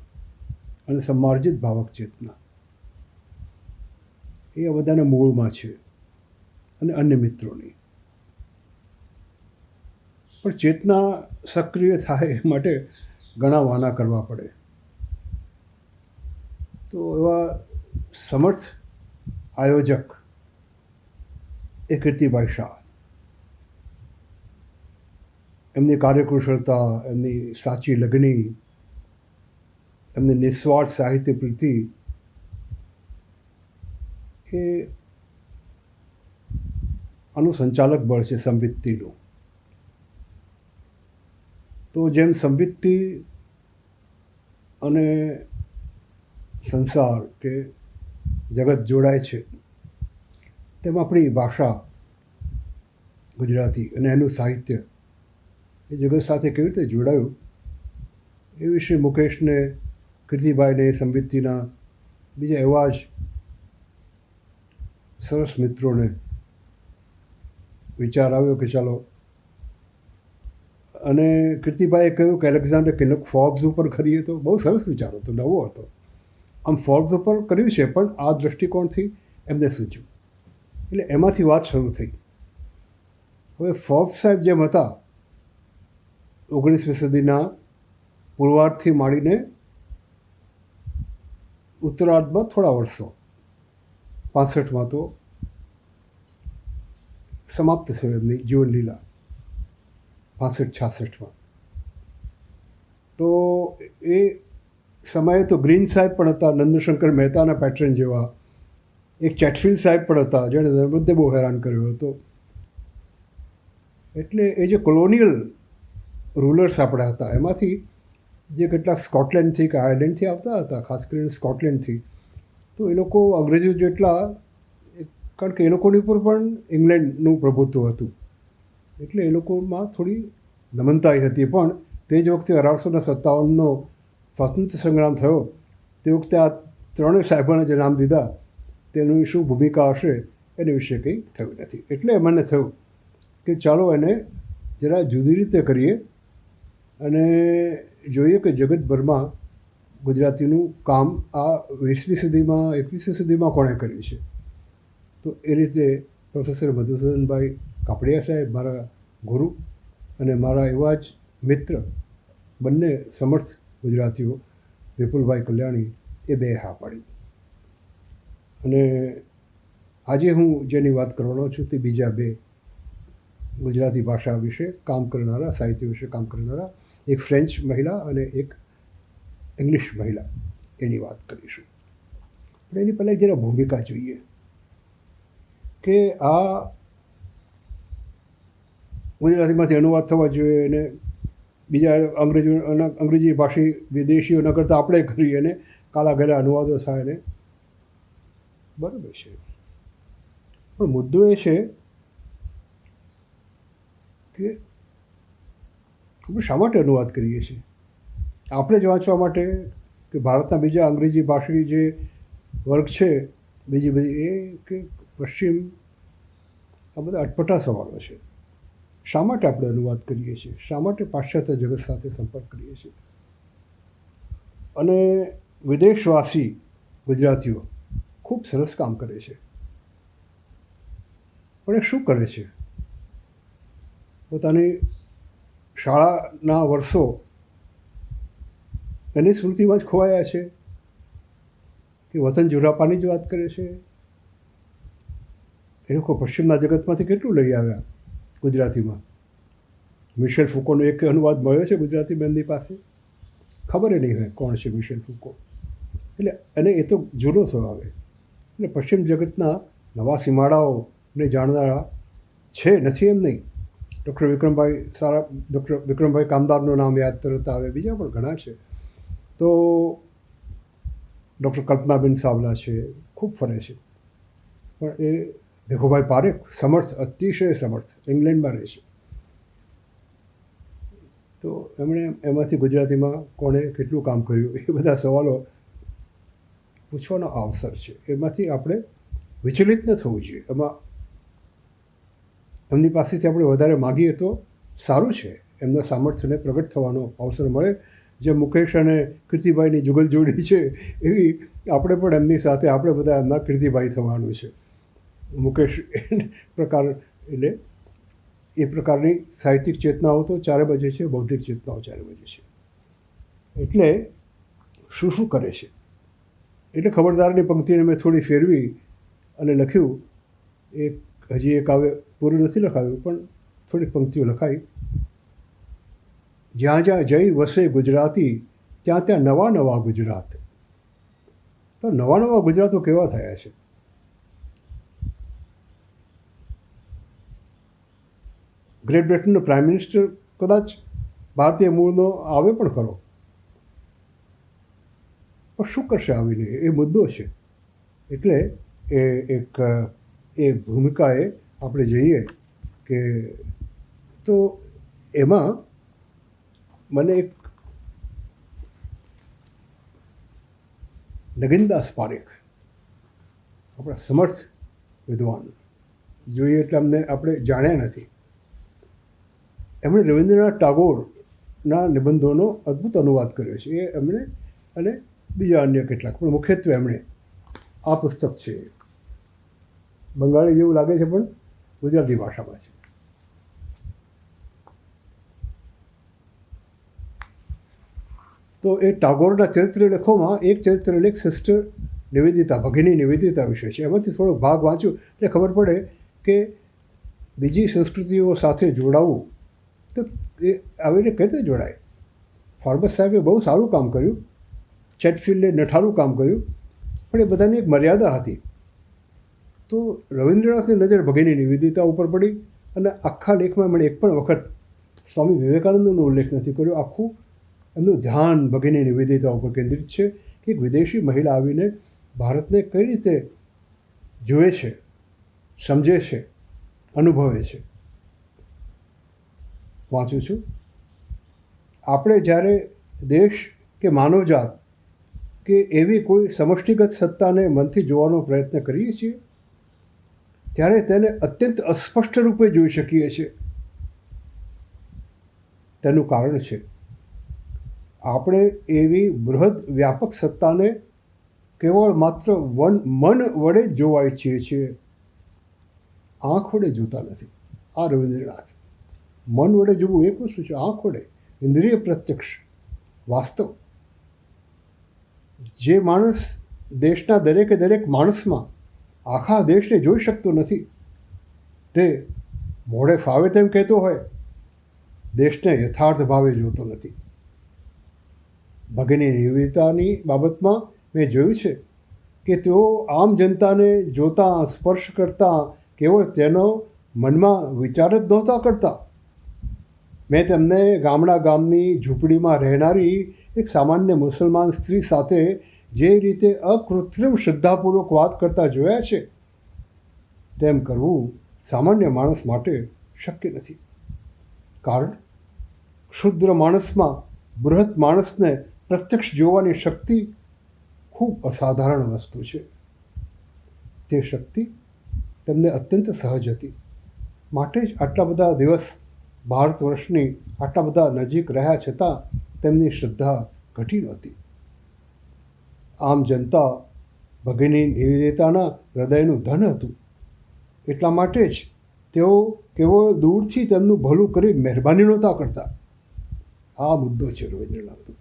અને સમાર્જિત ભાવક ચેતના એ આ બધાના મૂળમાં છે, અને અન્ય મિત્રોની. પણ ચેતના સક્રિય થાય એ માટે ઘણા વાના કરવા પડે. તો એવા સમર્થ આયોજક એ કીર્તિભાઈ શાહ. એમની કાર્યકુશળતા, એમની સાચી લગની, એમની નિસ્વાર્થ સાહિત્ય પ્રીતિ એ આનું સંચાલક બળ છે સંવિત્તિનું. તો જેમ સંવિત્તિ અને સંસાર કે જગત જોડાય છે, તેમ આપણી ભાષા ગુજરાતી અને એનું સાહિત્ય એ જગત સાથે કેવી રીતે જોડાયું એ વિશે મુકેશને, કીર્તિભાઈને, સંવિત્તિના બીજા એવા જ સરસ મિત્રોને વિચાર આવ્યો કે ચાલો. અને કીર્તિભાઈએ કહ્યું કે એલેક્ઝાન્ડર કિનક ફોર્બ્સ ઉપર કરીએ, તો બહુ સરસ વિચાર હતો, નવો હતો. આમ ફોર્બ્સ ઉપર કર્યું છે, પણ આ દૃષ્ટિકોણથી એમને સૂચ્યું, એટલે એમાંથી વાત શરૂ થઈ. હવે ફોર્બ્સ સાહેબ જેમ હતા 19મી સદીના પૂર્વાર્ધથી માંડીને ઉત્તરાર્ધમાં થોડા વર્ષો, 65માં તો સમાપ્ત થયો એમની જીવનલીલા, 65-66માં. તો એ સમયે તો ગ્રીન સાહેબ પણ હતા, નંદશંકર મહેતાના પેટર્ન જેવા. એક ચેટફિલ્ડ સાહેબ પણ હતા, જેણે નર્મદે બહુ હેરાન કર્યો હતો. એટલે એ જે કોલોનિયલ રૂલર્સ આપણે હતા, એમાંથી જે કેટલાક સ્કોટલેન્ડથી કે આયર્લેન્ડથી આવતા હતા, ખાસ કરીને સ્કોટલેન્ડથી, તો એ લોકો અંગ્રેજો જેટલા, કારણ કે એ લોકોની ઉપર પણ ઇંગ્લેન્ડનું પ્રભુત્વ હતું, એટલે એ લોકોમાં થોડી નમનતાઈ હતી. પણ તે જ વખતે 1857નો સ્વાતંત્ર્ય સંગ્રામ થયો, તે વખતે આ ત્રણેય સાહેબોને જે નામ દીધા તેની શું ભૂમિકા હશે એની વિશે કંઈ થયું નથી. એટલે મને થયું કે ચાલો એને જરા જુદી રીતે કરીએ અને જોઈએ કે જગતભરમાં ગુજરાતીનું કામ આ 20મી સદીમાં, 21મી સદીમાં કોણે કર્યું છે. તો એ રીતે પ્રોફેસર મધુસૂદનભાઈ કાપડિયા સાહેબ, મારા ગુરુ અને મારા એવા જ મિત્ર, બંને સમર્થ ગુજરાતીઓ, વિપુલભાઈ કલ્યાણી, એ બે હા પાડી. અને આજે હું જેની વાત કરવાનો છું તે બીજા બે ગુજરાતી ભાષા વિશે કામ કરનારા, સાહિત્ય વિશે કામ કરનારા, એક ફ્રેન્ચ મહિલા અને એક ઇંગ્લિશ મહિલા, એની વાત કરીશું. પણ એની પહેલાં જરા ભૂમિકા જોઈએ કે આ ગુજરાતીમાંથી અનુવાદ થવા જોઈએ અને બીજા અંગ્રેજી ભાષી વિદેશીઓ ન કરતાં આપણે કરીએ અને કાલા ઘેલા અનુવાદો થાય ને, બરાબર છે. પણ મુદ્દો એ છે કે આપણે શા માટે અનુવાદ કરીએ છીએ? આપણે જ વાંચવા માટે કે ભારતના બીજા અંગ્રેજી ભાષી જે વર્ગ છે, બીજી બધી, એ કે પશ્ચિમ? આ બધા અટપટા સવાલો છે. શા માટે આપણે અનુવાદ કરીએ છીએ? શા માટે પાશ્ચાત્ય જગત સાથે સંપર્ક કરીએ છીએ? અને વિદેશવાસી ગુજરાતીઓ ખૂબ સરસ કામ કરે છે, પણ એ શું કરે છે? પોતાની શાળાના વર્ષો એની સ્મૃતિમાં જ ખોવાયા છે કે વતન જુરાપાની જ વાત કરે છે? એ લોકો પશ્ચિમના જગતમાંથી કેટલું લઈ આવ્યા ગુજરાતીમાં? મિશેલ ફૂકોનો એક અનુવાદ મળ્યો છે ગુજરાતીમાં એમની પાસે, ખબર નહીં હોય કોણ છે મિશેલ ફૂકો. એટલે અને એ તો જૂનો થયો આવે. એટલે પશ્ચિમ જગતના નવા સીમાડાઓને જાણનારા છે, નથી એમ નહીં. ડૉક્ટર વિક્રમભાઈ કામદારનું નામ યાદ તરત આવે, બીજા પણ ઘણા છે. તો ડૉક્ટર કલ્પનાબેન સાવલા છે, ખૂબ ફરે છે. પણ એ ભેખુભાઈ પારેખ સમર્થ, અતિશય સમર્થ, ઇંગ્લેન્ડમાં રહે છે. તો એમણે એમાંથી ગુજરાતીમાં કોણે કેટલું કામ કર્યું, એ બધા સવાલો પૂછવાનો અવસર છે. એમાંથી આપણે વિચલિત ન થવું જોઈએ. એમાં એમની પાસેથી આપણે વધારે માગીએ તો સારું છે, એમના સામર્થ્યને પ્રગટ થવાનો અવસર મળે. જે મુકેશ અને કીર્તિભાઈની જુગલ જોડી છે એવી આપણે પણ એમની સાથે આપણે બધા એમના કીર્તિભાઈ થવાનું છે. મુકેશ પ્રકાર એટલે એ પ્રકારની સાહિત્યિક ચેતનાઓ તો ચારે બાજુ છે, બૌદ્ધિક ચેતનાઓ ચારે બાજુ છે. એટલે શું શું કરે છે એટલે ખબરદારની પંક્તિને મેં થોડી ફેરવી અને લખ્યું. હજી એ કાવ્ય પૂરું નથી લખાયું, પણ થોડીક પંક્તિઓ લખાઈ. જ્યાં જ્યાં જઈ વસે ગુજરાતી, ત્યાં ત્યાં નવા નવા ગુજરાત. તો નવા નવા ગુજરાતો કેવા થયા છે? ગ્રેટ બ્રિટનનો પ્રાઇમ મિનિસ્ટર કદાચ ભારતીય મૂળનો આવે પણ ખરો, પણ શું કરશે આવીને? એ મુદ્દો છે. એટલે એ ભૂમિકાએ આપણે જઈએ કે તો એમાં મને એક નગીનદાસ પારેખ, આપણા સમર્થ વિદ્વાન, જોઈએ એટલે આપણે જાણ્યા નથી. એમણે રવિન્દ્રનાથ ટાગોરના નિબંધોનો અદ્ભુત અનુવાદ કર્યો છે. એ એમણે અને બીજા અન્ય કેટલાક, પણ મુખ્યત્વે એમણે આ પુસ્તક છે. બંગાળી જેવું લાગે છે પણ ગુજરાતી ભાષામાં છે. તો એ ટાગોરના ચરિત્રલેખોમાં એક ચરિત્રલેખ સિસ્ટર નિવેદિતા, ભગિની નિવેદિતા વિશે છે. એમાંથી થોડોક ભાગ વાંચ્યું એટલે ખબર પડે કે બીજી સંસ્કૃતિઓ સાથે જોડાવું તો એ આવી રીતે કઈ રીતે જોડાય. ફાર્બસ સાહેબે બહુ સારું કામ કર્યું, ચેટફિલ્ડે નઠારું કામ કર્યું, પણ એ બધાની એક મર્યાદા હતી. તો રવિન્દ્રનાથની નજર ભગિની નિવેદિતા ઉપર પડી અને આખા લેખમાં એમણે એક પણ વખત સ્વામી વિવેકાનંદનો ઉલ્લેખ નથી કર્યો. આખું એમનું ધ્યાન ભગિની નિવેદિતા ઉપર કેન્દ્રિત છે કે એક વિદેશી મહિલા આવીને ભારતને કઈ રીતે જુએ છે, સમજે છે, અનુભવે છે. વાંચું છું. આપણે જ્યારે દેશ કે માનવજાત કે એવી કોઈ સમષ્ટિગત સત્તાને મનથી જોવાનો પ્રયત્ન કરીએ છીએ ત્યારે તેને અત્યંત અસ્પષ્ટ રૂપે જોઈ શકીએ છીએ. તેનું કારણ છે આપણે એવી બૃહદ વ્યાપક સત્તાને કેવળ માત્ર મન વડે જ જોવા ઈચ્છીએ છીએ, આંખ વડે જોતા નથી. આ રવિન્દ્રનાથ. મન વડે જોવું એક વસ્તુ છે, આંખ વડે ઇન્દ્રિય પ્રત્યક્ષ વાસ્તવ. જે માણસ દેશના દરેકે દરેક માણસમાં આખા દેશને જોઈ શકતો નથી, તે મોઢે ફાવે તેમ કહેતો હોય, દેશને યથાર્થ ભાવે જોતો નથી. ભગિની નિવેદિતાની બાબતમાં મેં જોયું છે કે તેઓ આમ જનતાને જોતા, સ્પર્શ કરતા, કેવળ તેનો મનમાં વિચાર જ નહોતા કરતા. મેં તેમને ગામની ઝૂંપડીમાં રહેનારી એક સામાન્ય મુસલમાન સ્ત્રી સાથે જે રીતે અકૃત્રિમ શ્રદ્ધાપૂર્વક વાત કરતા જોયા છે, તેમ કરવું સામાન્ય માણસ માટે શક્ય નથી. કારણ ક્ષુદ્ર માણસમાં બૃહદ માણસને પ્રત્યક્ષ જોવાની શક્તિ ખૂબ અસાધારણ વસ્તુ છે. તે શક્તિ તેમને અત્યંત સહજ હતી. માટે જ આટલા બધા દિવસ ભારત વર્ષની આટલા બધા નજીક રહ્યા છતાં તેમની શ્રદ્ધા ઘટી નહોતી. આમ જનતા ભગિની નિવેદિતાના હૃદયનું ધન હતું. એટલા માટે જ તેઓ કેવળ દૂરથી તેમનું ભલું કરી મહેરબાની નહોતા કરતા. આ મુદ્દો છે રવિન્દ્રનાથનો.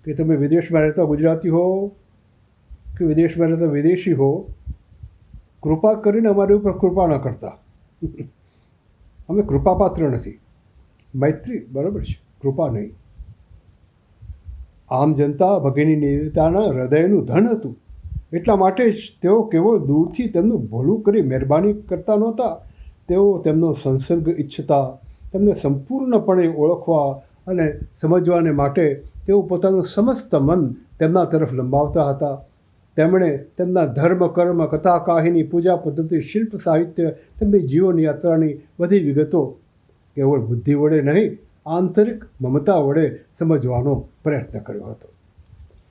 કે તમે વિદેશમાં રહેતા ગુજરાતી હો કે વિદેશમાં રહેતા વિદેશી હો, કૃપા કરીને અમારી ઉપર કૃપા ન કરતા. અમે કૃપાપાત્ર નથી. મૈત્રી બરાબર છે, કૃપા નહીં. આમ જનતા ભગિની નિવેદિતાના હૃદયનું ધન હતું. એટલા માટે જ તેઓ કેવળ દૂરથી તેમનું ભલું કરી મહેરબાની કરતા નહોતા. તેઓ તેમનો સંસર્ગ ઈચ્છતા, તેમને સંપૂર્ણપણે ઓળખવા અને સમજવાને માટે તેઓ પોતાનું સમસ્ત મન તેમના તરફ લંબાવતા હતા. તેમણે તેમના ધર્મ, કર્મ, કથા, કાહિની, પૂજા પદ્ધતિ, શિલ્પ, સાહિત્ય, તેમની જીવન યાત્રાની બધી વિગતો કેવળ બુદ્ધિ વડે નહીં, આંતરિક મમતા વડે સમજવાનો પ્રયત્ન કર્યો હતો.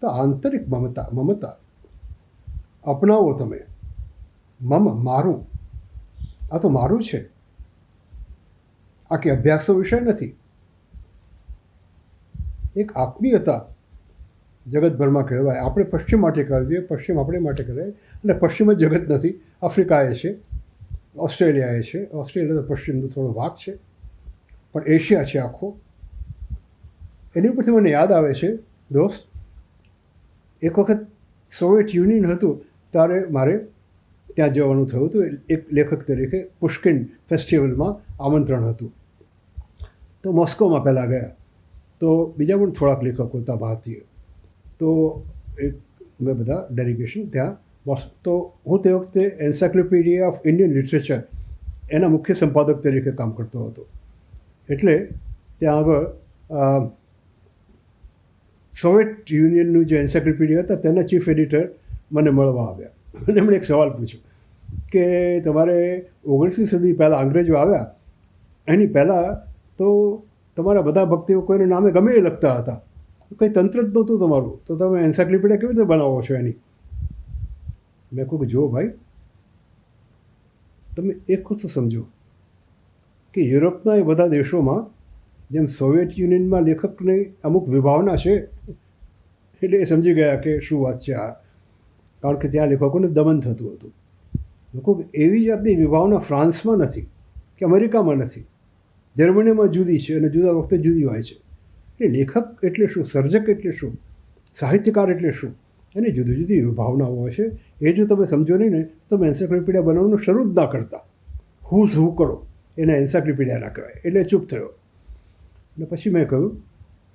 તો આંતરિક મમતા અપનાવો તમે. મારું, આ તો મારું છે, આ કે અભ્યાસનો વિષય નથી. એક આત્મીયતા જગતભરમાં કહેવાય. આપણે પશ્ચિમ માટે કરી દઈએ, પશ્ચિમ આપણે માટે કહેવાય, અને પશ્ચિમ જ જગત નથી. આફ્રિકાએ છે, ઓસ્ટ્રેલિયાએ છે. ઓસ્ટ્રેલિયા તો પશ્ચિમનો થોડો ભાગ છે, પણ એશિયા છે આખો. એની ઉપરથી મને યાદ આવે છે દોસ્ત, એક વખત સોવિયત યુનિયન હતું ત્યારે મારે ત્યાં જવાનું થયું હતું. એક લેખક તરીકે પુષ્કિન ફેસ્ટિવલમાં આમંત્રણ હતું. તો મોસ્કોમાં પહેલાં ગયા. તો બીજા પણ થોડાક લેખકો હતા ભારતીય. તો એક અમે બધા ડેલિગેશન ત્યાં તો હું તે વખતે એન્સાઇક્લોપીડિયા ઓફ ઇન્ડિયન લિટરેચર એના મુખ્ય સંપાદક તરીકે કામ કરતો હતો. એટલે ત્યાં આગળ સોવિયત યુનિયનનું જે એન્સાઇક્લોપીડિયા હતા તેના ચીફ એડિટર મને મળવા આવ્યા અને એમણે એક સવાલ પૂછ્યો કે તમારે 19મી સદી પહેલાં અંગ્રેજો આવ્યા એની પહેલાં તો તમારા બધા ભક્તિઓ કોઈને નામે ગમે એ લખતા હતા, કંઈ તંત્ર જ નહોતું તમારું, તો તમે એન્સાઇક્લોપીડિયા કેવી રીતે બનાવો છો એની? મેં કહું કે જો ભાઈ, તમે એક વસ્તુ સમજો કે યુરોપના એ બધા દેશોમાં જેમ સોવિયત યુનિયનમાં લેખકની અમુક વિભાવના છે, એટલે એ સમજી ગયા કે શું વાત છે આ, કારણ કે ત્યાં લેખકોને દમન થતું હતું. લોકો એવી જાતની વિભાવના ફ્રાન્સમાં નથી કે અમેરિકામાં નથી, જર્મનીમાં જુદી છે અને જુદા વખતે જુદી હોય છે. એટલે લેખક એટલે શું, સર્જક એટલે શું, સાહિત્યકાર એટલે શું, એની જુદી જુદી વિભાવનાઓ હોય છે. એ જો તમે સમજો નહીં ને તો તમે એન્સાઇક્લોપીડિયા બનાવવાનું શરૂ જ ના કરતા. હું કરો એને એન્સાઇક્લોપીડિયા ના કહેવાય. એટલે ચૂપ થયો. અને પછી મેં કહ્યું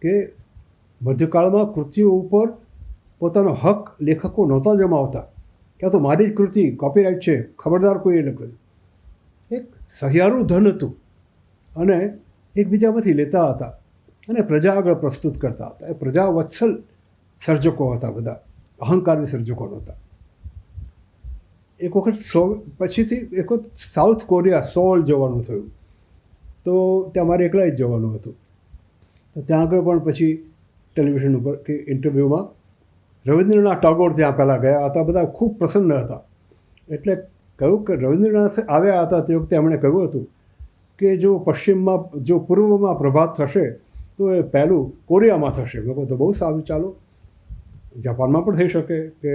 કે મધ્યકાળમાં કૃતિઓ ઉપર પોતાનો હક લેખકો નહોતા જમાવતા, ક્યાં તો મારી જ કૃતિ કોપીરાઇટ છે, ખબરદાર કોઈએ લખ્યું. એક સહિયારું ધન હતું અને એકબીજામાંથી લેતા હતા અને પ્રજા આગળ પ્રસ્તુત કરતા હતા. એ પ્રજા વત્સલ સર્જકો હતા, બધા અહંકારી સર્જકો નહોતા. એક વખત પછીથી એક વખત સાઉથ કોરિયા સોલ જવાનું થયું. તો ત્યાં મારે એકલા જ જવાનું હતું. તો ત્યાં આગળ પણ પછી ટેલિવિઝન ઉપર કે ઇન્ટરવ્યૂમાં રવિન્દ્રનાથ ટાગોર ત્યાં પહેલાં ગયા હતા. બધા ખૂબ પ્રસન્ન હતા. એટલે કહ્યું કે રવિન્દ્રનાથ આવ્યા હતા તે વખતે એમણે કહ્યું હતું કે જો પૂર્વમાં પ્રભાત થશે તો એ પહેલું કોરિયામાં થશે. મેં કહું તો બહુ સારું, ચાલો, જાપાનમાં પણ થઈ શકે કે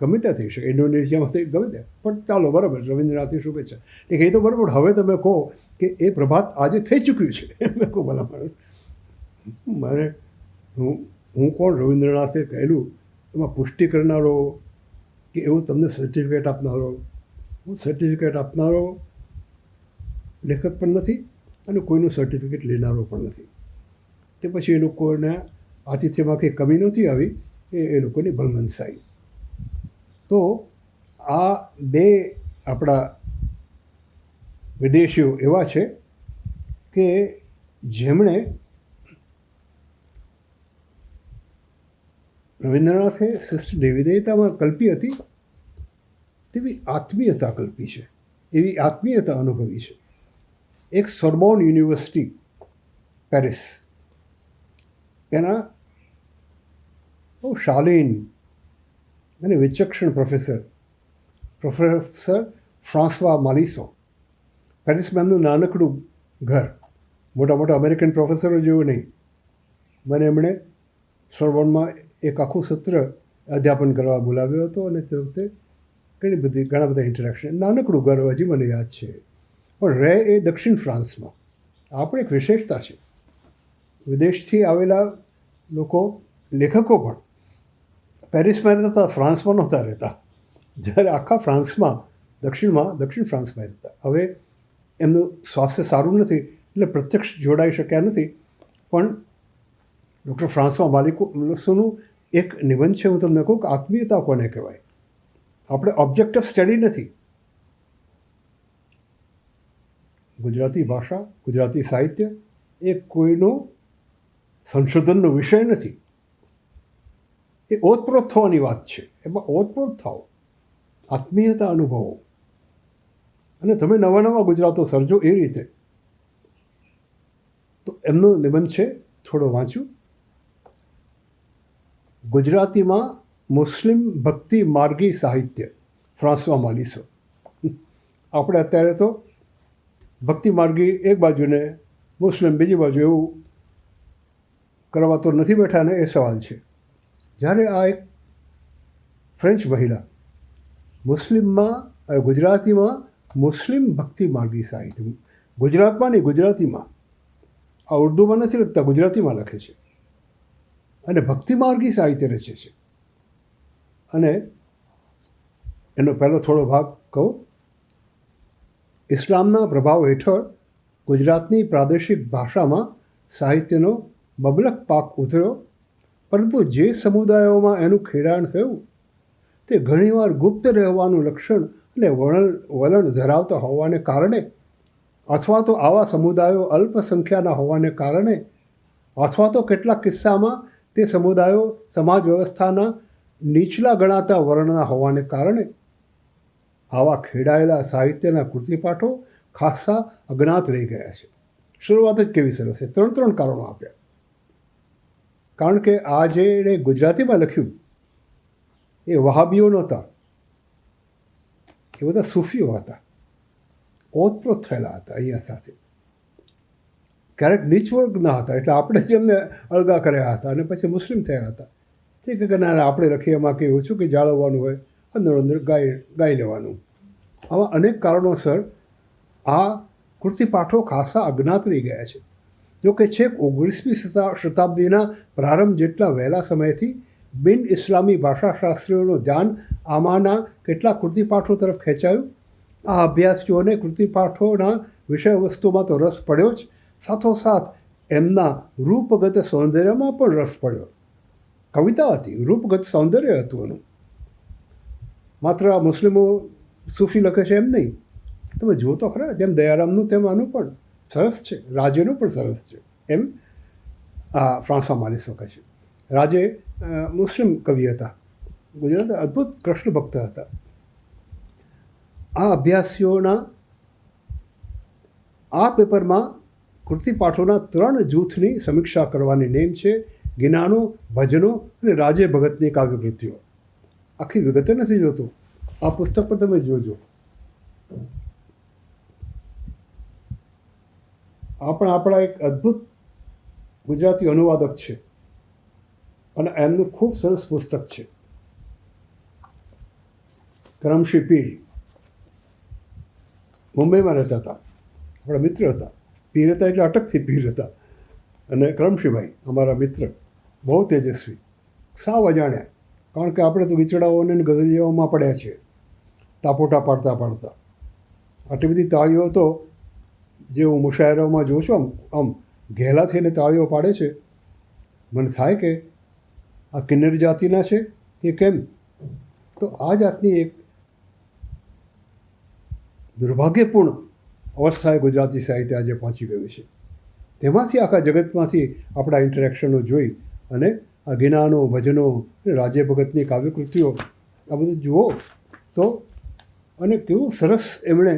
ગમે ત્યાં થઈ શકે, ઇન્ડોનેશિયામાં થઈ ગમે ત્યાં, પણ ચાલો બરાબર, રવિન્દ્રનાથની શુભેચ્છા. એ તો બરાબર. હવે તમે કહો કે એ પ્રભાત આજે થઈ ચૂક્યું છે. મેં કહું ભલા મારે હું કોણ? રવિન્દ્રનાથે કહેલું એમાં પુષ્ટિ કરનારો કે એવું તમને સર્ટિફિકેટ આપનારો? હું સર્ટિફિકેટ આપનારો લેખક પણ નથી અને કોઈનું સર્ટિફિકેટ લેનારો પણ નથી. તે પછી એ લોકોને આતિથ્યમાં કંઈ કમી નહોતી આવી, એ લોકોની ભલમનસાઈ. તો આ બે આપણા વિદેશીઓ એવા છે કે જેમણે રવિન્દ્રનાથે સૃષ્ટિ વિધેયતામાં કલ્પી હતી તેવી આત્મીયતા કલ્પી છે, એવી આત્મીયતા અનુભવી છે. એક સોર્બોન યુનિવર્સિટી પેરિસ, એના બહુ શાલીન અને વિચક્ષણ પ્રોફેસર ફ્રાન્સવા માલિસો. પેરિસમાં એમનું નાનકડું ઘર, મોટા મોટા અમેરિકન પ્રોફેસરો જેવું નહીં. મને એમણે સોર્બોનમાં એક આખું સત્ર અધ્યાપન કરવા બોલાવ્યો હતો અને તે વખતે ઘણા બધા ઇન્ટરેક્શન. નાનકડું ઘર હજી મને યાદ છે, પણ રહે એ દક્ષિણ ફ્રાન્સમાં. આ પણ એક વિશેષતા છે. વિદેશથી આવેલા લોકો, લેખકો પણ પેરિસમાં રહેતા હતા, ફ્રાન્સમાં નહોતા રહેતા. જ્યારે આખા ફ્રાન્સમાં દક્ષિણ ફ્રાન્સમાં રહેતા. હવે એમનું સ્વાસ્થ્ય સારું નથી એટલે પ્રત્યક્ષ જોડાઈ શક્યા નથી, પણ ડૉક્ટર ફ્રાન્સવા માલિસોનું એક નિબંધ છે. હું તમને કહું કે આત્મીયતા કોને કહેવાય. આપણે ઓબ્જેક્ટ ઓફ સ્ટડી નથી. ગુજરાતી ભાષા, ગુજરાતી સાહિત્ય એ કોઈનો સંશોધનનો વિષય નથી. એ ઓતપ્રોત થવાની વાત છે. એમાં ઓતપ્રોત થાઓ, આત્મીયતા અનુભવો અને તમે નવા નવા ગુજરાતો સર્જો એ રીતે. તો એમનો નિબંધ છે, થોડો વાંચ્યું. ગુજરાતીમાં મુસ્લિમ ભક્તિ માર્ગી સાહિત્ય, ફ્રાન્સવા માલિસો. આપણે અત્યારે તો ભક્તિ માર્ગી એક બાજુને મુસ્લિમ બીજી બાજુ એવું કરવા તો નથી બેઠા ને, એ સવાલ છે. જ્યારે આ એક ફ્રેન્ચ મહિલા મુસ્લિમમાં ગુજરાતીમાં મુસ્લિમ ભક્તિ માર્ગી સાહિત્ય, ગુજરાતમાં નહીં ગુજરાતીમાં, આ ઉર્દુમાં નથી લખતા, ગુજરાતીમાં લખે છે અને ભક્તિ માર્ગી સાહિત્ય રચે છે. અને એનો પહેલો થોડો ભાગ કહું. ઇસ્લામના પ્રભાવ હેઠળ ગુજરાતની પ્રાદેશિક ભાષામાં સાહિત્યનો મબલક પાક ઉતર્યો, પરંતુ જે સમુદાયોમાં એનું ખેડાણ થયું તે ઘણીવાર ગુપ્ત રહેવાનું લક્ષણ અને વલણ ધરાવતા હોવાને કારણે, અથવા તો આવા સમુદાયો અલ્પસંખ્યાના હોવાને કારણે, અથવા તો કેટલાક કિસ્સામાં તે સમુદાયો સમાજ વ્યવસ્થાના નીચલા ગણાતા વર્ણના હોવાને કારણે આવા ખેડાયેલા સાહિત્યના કૃતિપાઠો ખાસ્સા અજ્ઞાત રહી ગયા છે. શરૂઆત જ કેવી સરસ છે. 3 કારણો આપ્યા. કારણ કે આ જે એણે ગુજરાતીમાં લખ્યું એ વહાબીઓ નહોતા, એ બધા સૂફીઓ હતા, ઓતપ્રોત થયેલા હતા અહીંયા સાથે. ક્યારેક નીચવર્ગના હતા, એટલે આપણે જેમને અળગા કર્યા હતા અને પછી મુસ્લિમ થયા હતા. તે કે ના આપણે લખીએ એમાં કે ઓછું કે જાળવવાનું હોય, અંદર ગાઈ લેવાનું. આવા અનેક કારણોસર આ કૃતિપાઠો ખાસા અજ્ઞાત રહી ગયા છે. જો કે છેક 19મી શતાબ્દીના પ્રારંભ જેટલા વહેલા સમયથી બિન ઇસ્લામી ભાષાશાસ્ત્રીઓનું ધ્યાન આમાંના કેટલાક કૃતિપાઠો તરફ ખેંચાયું. આ અભ્યાસીઓને કૃતિપાઠોના વિષય વસ્તુમાં તો રસ પડ્યો જ, સાથોસાથ એમના રૂપગત સૌંદર્યમાં પણ રસ પડ્યો. કવિતા હતી, રૂપગત સૌંદર્ય હતું એનું. માત્ર મુસ્લિમો સૂફી લખે છે એમ નહીં, તમે જુઓ તો ખરા, જેમ દયારામનું તેમ આનું પણ સરસ છે, રાજેનું પણ સરસ છે. એમ આ ફ્રાન્સવા માલિસ કહે છે. રાજે મુસ્લિમ કવિ હતા, ગુજરાત અદ્ભુત કૃષ્ણ ભક્ત હતા. આ અભ્યાસીઓના આ પેપરમાં કૃતિપાઠોના 3 જૂથની સમીક્ષા કરવાની નેમ છે: ગિનાનો, ભજનો અને રાજે ભગતની કાવ્યકૃતિઓ. આખી વિગતે નથી જોતો, આ પુસ્તક પર તમે જોજો. આપણા એક અદ્ભુત ગુજરાતી અનુવાદક છે અને એમનું ખૂબ સરસ પુસ્તક છે. કરમશી પીર મુંબઈમાં રહેતા હતા, આપણા મિત્ર હતા. પીર હતા એટલે અટકથી પીર હતા. અને કરમશીભાઈ અમારા મિત્ર, બહુ તેજસ્વી, સાવ અજાણ્યા. કારણ કે આપણે તો વિચડાઓને ગઝલિયાઓમાં પડ્યા છીએ, તાપોટા પાડતા પાડતા. આટલી બધી તાળીઓ તો જે હું મુશાયરાઓમાં જોઉં છું, આમ ઘેલા થઈને તાળીઓ પાડે છે, મને થાય કે આ કિન્નર જાતિના છે કે કેમ. તો આ જાતની એક દુર્ભાગ્યપૂર્ણ અવસ્થાએ ગુજરાતી સાહિત્ય આજે પહોંચી ગયું છે. તેમાંથી આખા જગતમાંથી આપણા ઇન્ટરેક્શનો જોઈ અને આ ગિનાનો, ભજનો, રાજે ભગતની કાવ્યકૃતિઓ આ બધું જુઓ તો, અને કેવું સરસ એમણે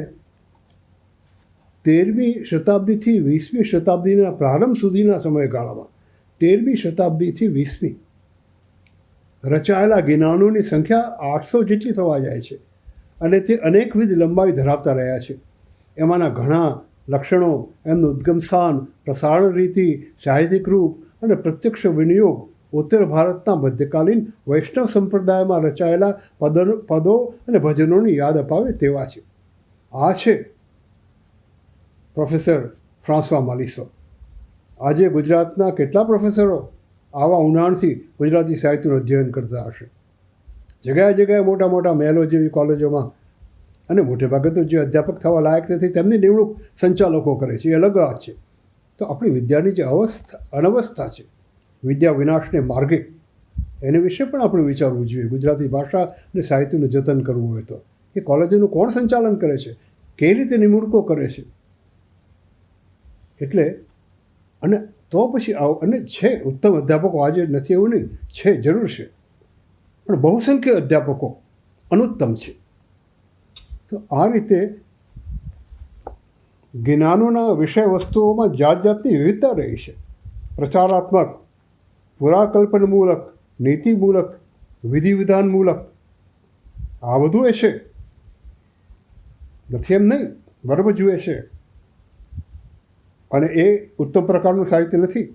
13મી શતાબ્દીથી 20મી શતાબ્દીના પ્રારંભ સુધીના સમયગાળામાં 13મી શતાબ્દીથી 20મી રચાયેલા ગિનાનોની સંખ્યા 800 જેટલી થવા જાય છે અને તે અનેકવિધ લંબાઈ ધરાવતા રહ્યા છે. એમાંના ઘણા લક્ષણો, એમનું ઉદ્ગમ સ્થાન, પ્રસારણ રીતિ, સાહિત્યિક રૂપ અને પ્રત્યક્ષ વિનિયોગ ઉત્તર ભારતના મધ્યકાલીન વૈષ્ણવ સંપ્રદાયમાં રચાયેલા પદો અને ભજનોની યાદ અપાવે તેવા છે. આ છે પ્રોફેસર ફ્રાન્સવા માલિસો. આજે ગુજરાતના કેટલા પ્રોફેસરો આવા ઊંડાણથી ગુજરાતી સાહિત્યનું અધ્યયન કરતા હશે. જગ્યાએ જગ્યાએ મોટા મોટા મહેલો જેવી કોલેજોમાં, અને મોટે ભાગે તો જે અધ્યાપક થવા લાયક નથી તેમની નિમણૂક સંચાલકો કરે છે, એ અલગ વાત છે. તો આપણી વિદ્યાની જે અનવસ્થા છે, વિદ્યા વિનાશને માર્ગે, એની વિશે પણ આપણે વિચારવું જોઈએ. ગુજરાતી ભાષા અને સાહિત્યનું જતન કરવું હોય તો એ કોલેજોનું કોણ સંચાલન કરે છે, કઈ રીતે નિમણૂકો કરે છે. એટલે અને તો પછી અને છે ઉત્તમ અધ્યાપકો, આજે નથી એવું નહીં, છે, જરૂર છે, પણ બહુસંખ્ય અધ્યાપકો અનુત્તમ છે. તો આ રીતે જ્ઞાનોના વિષય વસ્તુઓમાં જાત જાતની વિવિધતા રહી છે. પ્રચારાત્મક, પુરાકલ્પનમૂલક નીતિમૂલક, વિધિ વિધાનમૂલક આ બધું હશે, નથી એમ નહીં, બરાબર જુએ છે. અને એ ઉત્તમ પ્રકારનું સાહિત્ય નથી,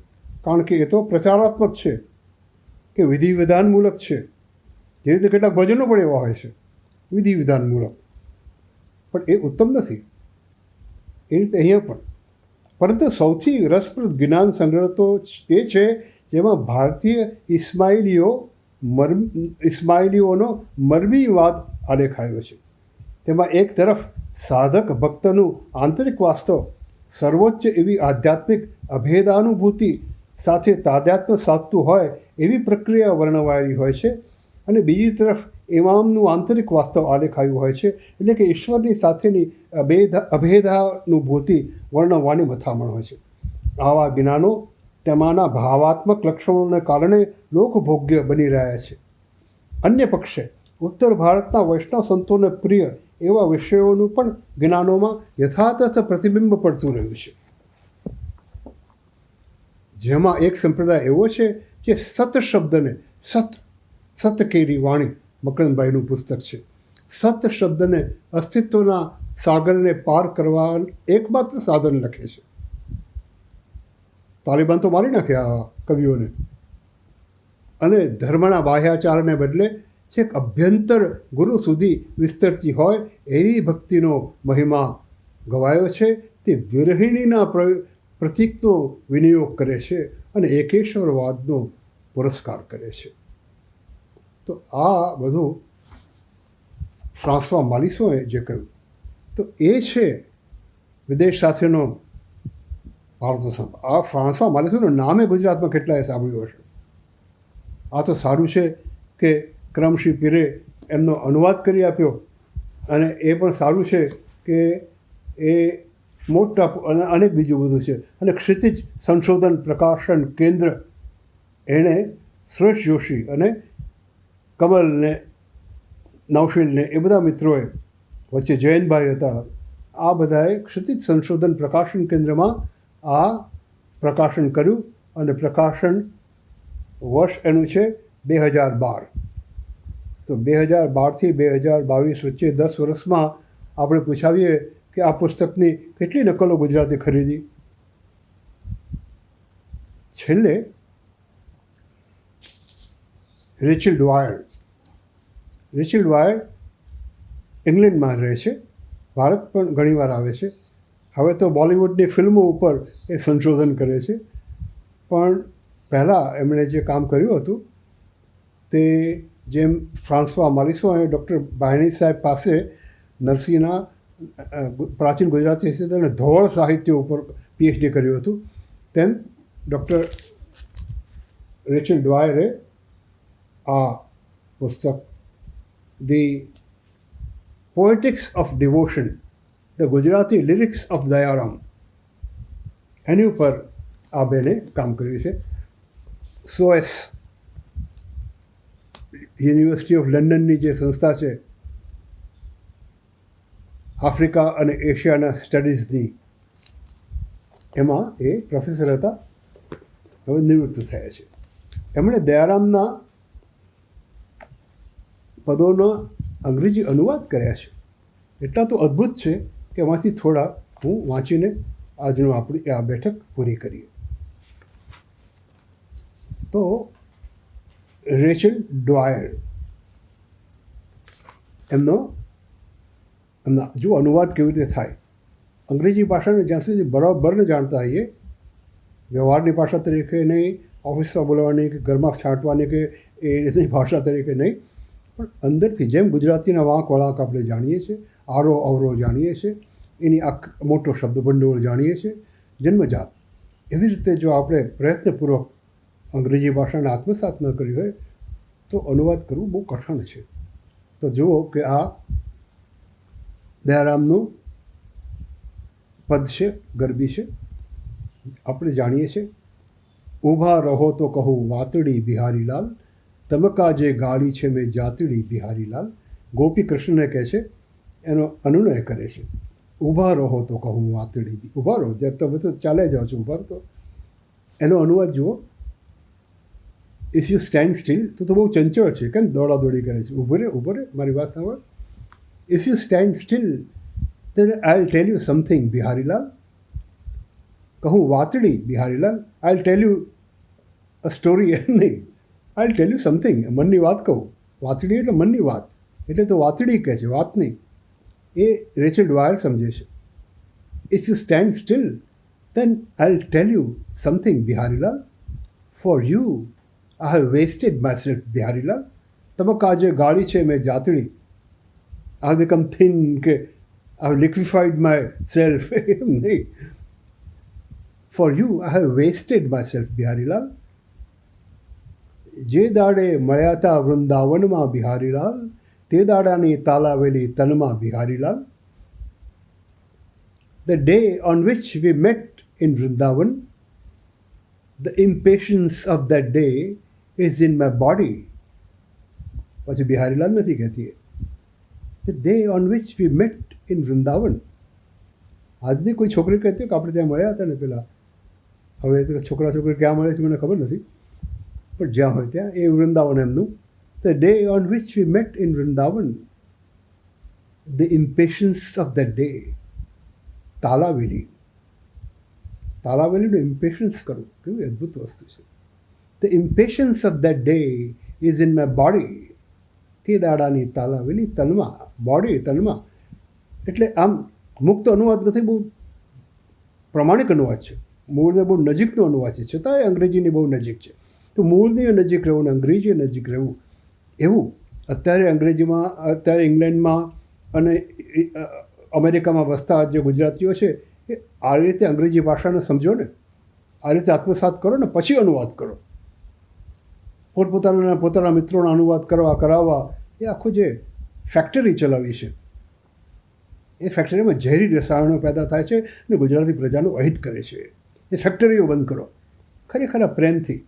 કારણ કે એ તો પ્રચારાત્મક છે કે વિધિ વિધાનમૂલક છે. જે રીતે કેટલાક ભજનો પણ એવા હોય છે વિધિ વિધાનમૂલક, પણ એ ઉત્તમ નથી. એ રીતે અહીંયા પણ, પરંતુ સૌથી રસપ્રદ જ્ઞાન સંગ્રહ તો એ છે જેમાં ભારતીય ઇસ્માઇલીઓનો મરમીવાદ આલેખાયો છે. તેમાં એક તરફ સાધક ભક્તનું આંતરિક વાસ્તવ, સર્વોચ્ચ એવી આધ્યાત્મિક અભેદાનુભૂતિ સાથે તાદાત્મ્ય સાધતું હોય એવી પ્રક્રિયા વર્ણવાયેલી હોય છે, અને બીજી તરફ ઇમામનું આંતરિક વાસ્તવ આલેખાયું હોય છે, એટલે કે ઈશ્વરની સાથેની અભેદાનુભૂતિ વર્ણવવાની મથામણ હોય છે. આવા જ્ઞાનો તેમાંના ભાવાત્મક લક્ષણોને કારણે લોકભોગ્ય બની રહ્યા છે. અન્ય પક્ષે ઉત્તર ભારતના વૈષ્ણવ સંતોને પ્રિય એવા વિષયોનું પણ જ્ઞાનોમાં યથાતથ પ્રતિબિંબ પડતું રહ્યું છે. જેમાં એક સંપ્રદાય એવો છે જે સત શબ્દને સત કેરી વાણી મકરંદભાઈનું પુસ્તક છે. સત શબ્દને અસ્તિત્વના સાગરને પાર કરવા એકમાત્ર સાધન લખે છે. તાલિબાન તો મારી નાખ્યા આ કવિઓને, અને ધર્મના બાહ્યાચારને બદલે છેક અભ્યંતર ગુરુ સુધી વિસ્તરતી હોય એવી ભક્તિનો મહિમા ગવાયો છે. તે વિરહિણીના પ્રતીકનો વિનિયોગ કરે છે અને એકેશ્વરવાદનો પુરસ્કાર કરે છે. તો આ બધું ફ્રાન્સવા માલિસોએ જે કહ્યું, તો એ છે વિદેશ સાથેનો ભારતનો સંપ. આ ફ્રાન્સવા માલિસોનું નામે ગુજરાતમાં કેટલાએ સાંભળ્યું હશે. આ તો સારું છે કે ક્રમશી પીરે એમનો અનુવાદ કરી આપ્યો, અને એ પણ સારું છે કે એ મોટા અને અનેક બીજું બધું છે. અને ક્ષિતિજ સંશોધન પ્રકાશન કેન્દ્ર, એણે સુરેશ જોશી અને કમલને, નૌશીનને, એ બધા મિત્રોએ, વચ્ચે જયંતભાઈ હતા, આ બધાએ ક્ષિતિજ સંશોધન પ્રકાશન કેન્દ્રમાં આ પ્રકાશન કર્યું, અને પ્રકાશન વર્ષ એનું છે 2012. તો 2012થી 2022 વચ્ચે 10 વર્ષમાં આપણે પૂછાવીએ કે આ પુસ્તકની કેટલી નકલો ગુજરાતે ખરીદી. છેલ્લે રેચલ ડ્વાયર ઇંગ્લેન્ડમાં રહે છે, ભારત પણ ઘણીવાર આવે છે. હવે તો બોલિવૂડની ફિલ્મો ઉપર એ સંશોધન કરે છે, પણ પહેલાં એમણે જે કામ કર્યું હતું તે, જેમ ફ્રાન્સવા માલિસોએ ડૉક્ટર બાયણી સાહેબ પાસે નરસિંહના પ્રાચીન ગુજરાતી સાહિત્ય અને ધોળ સાહિત્ય ઉપર PhD કર્યું હતું, તેમ ડૉક્ટર રેચલ ડ્વાયરે આ પુસ્તક the poetics of devotion, the Gujarati lyrics of Dayaram, એની ઉપર આ બેને કામ કર્યું છે. SOS યુનિવર્સિટી ઓફ લંડનની જે સંસ્થા છે આફ્રિકા અને એશિયાના સ્ટડીઝની, એમાં એ પ્રોફેસર હતા, હવે નિવૃત્ત થયા છે. એમણે દયારામના પદોનો અંગ્રેજી અનુવાદ કર્યા છે. એટલા તો અદ્ભુત છે કે એમાંથી થોડા હું વાંચીને આજનું આપણી આ બેઠક પૂરી કરીએ. તો રેચલ ડ્વાયર એમના જો અનુવાદ કેવી રીતે થાય, અંગ્રેજી ભાષાને જ્યાં સુધી બરાબર ન જાણતા હોઈએ, વ્યવહારની ભાષા તરીકે નહીં, ઓફિસમાં બોલવાની કે ઘરમાં છાંટવાની કે એ રીતની ભાષા તરીકે નહીં, પણ અંદરથી જેમ ગુજરાતીના વાંક વળાંક આપણે જાણીએ છીએ, આરો અવરો જાણીએ છીએ, એની મોટો શબ્દ ભંડોળ જાણીએ છીએ જન્મજાત, એવી રીતે જો આપણે પ્રયત્નપૂર્વક અંગ્રેજી ભાષાને આત્મસાત ન કરી હોય તો અનુવાદ કરવું બહુ કઠણ છે. તો જુઓ કે આ દયારામનું પદ છે, ગરબી છે, આપણે જાણીએ છીએ. ઊભા રહો તો કહું વાતડી બિહારીલાલ, તમકા જે ગાળી છે મેં જાતડી બિહારીલાલ. ગોપી કૃષ્ણને કહે છે, એનો અનુનય કરે છે. ઊભા રહો તો કહું વાતડી, ઊભા રહો, જ્યારે તમે તો ચાલે જાઓ છો, ઊભા તો. એનો અનુવાદ જુઓ. ઇફ યુ સ્ટેન્ડ સ્ટીલ તો બહુ ચંચળ છે, કેમ દોડાદોડી કરે છે, ઊભો રે મારી વાત સાંભળ. If you stand steel then I'll tell you something, Biharilal. કહું વાતડી, Biharilal. I'll tell you a story. નહીં, I'll tell you something, મનની વાત કહું. વાતડી એટલે મનની વાત, એટલે તો વાતડી કહે છે, વાત નહીં. એ રેચલ ડ્વાયર સમજે છે. If you stand steel then I'll tell you something, Biharilal. For you I have wasted myself, Biharilal. તબક્કા જે ગાળી છે મેં જાતડી. I have become thin, કે I have liquefied myself. નહીં. For you I have wasted myself, Biharilal. જે દાડે મળ્યા હતા વૃંદાવનમાં, બિહારીલાલ, તે દાડાની તાલાવેલી તનમાં, Biharilal. The day on which we met in Vrindavan, the impatience of that day is in my body. પછી બિહારીલાલ નથી કહેતી. The day on which we met in Vrindavan. આજની કોઈ છોકરી કહેતી કે આપણે ત્યાં મળ્યા હતા ને પેલા, હવે તો છોકરા છોકરી ક્યાં મળે છે મને ખબર નથી, પણ જ્યાં હોય ત્યાં એ વૃંદાવન એમનું. The day on which we met in Vrindavan, the impatience of that day. તાલાવેલી, તાલાવેલીનું ઇમ્પેશન્સ કરવું કેવી અદ્ભુત વસ્તુ છે. The impatience of that day is in my body. તે દાડાની તાલાવેલી તનમાં, બોડી તનમાં. એટલે આમ મુક્ત અનુવાદ નથી, બહુ પ્રમાણિક અનુવાદ છે, મૂળને બહુ નજીકનો અનુવાદ છે, છતાંય અંગ્રેજીની બહુ નજીક છે. તો મૂળની નજીક રહેવું ને અંગ્રેજી નજીક રહેવું, એવું અત્યારે અંગ્રેજીમાં, અત્યારે ઇંગ્લેન્ડમાં અને અમેરિકામાં વસતા જે ગુજરાતીઓ છે એ આ રીતે અંગ્રેજી ભાષાને સમજો ને, આ રીતે આત્મસાત કરો ને પછી અનુવાદ કરો. પોતાના મિત્રોના અનુવાદ કરવા કરાવવા, એ આખું જે ફેક્ટરી ચલાવી છે, એ ફેક્ટરીમાં ઝેરી રસાયણો પેદા થાય છે અને ગુજરાતી પ્રજાનું અહિત કરે છે. એ ફેક્ટરીઓ બંધ કરો. ખરેખર પ્રેમથી,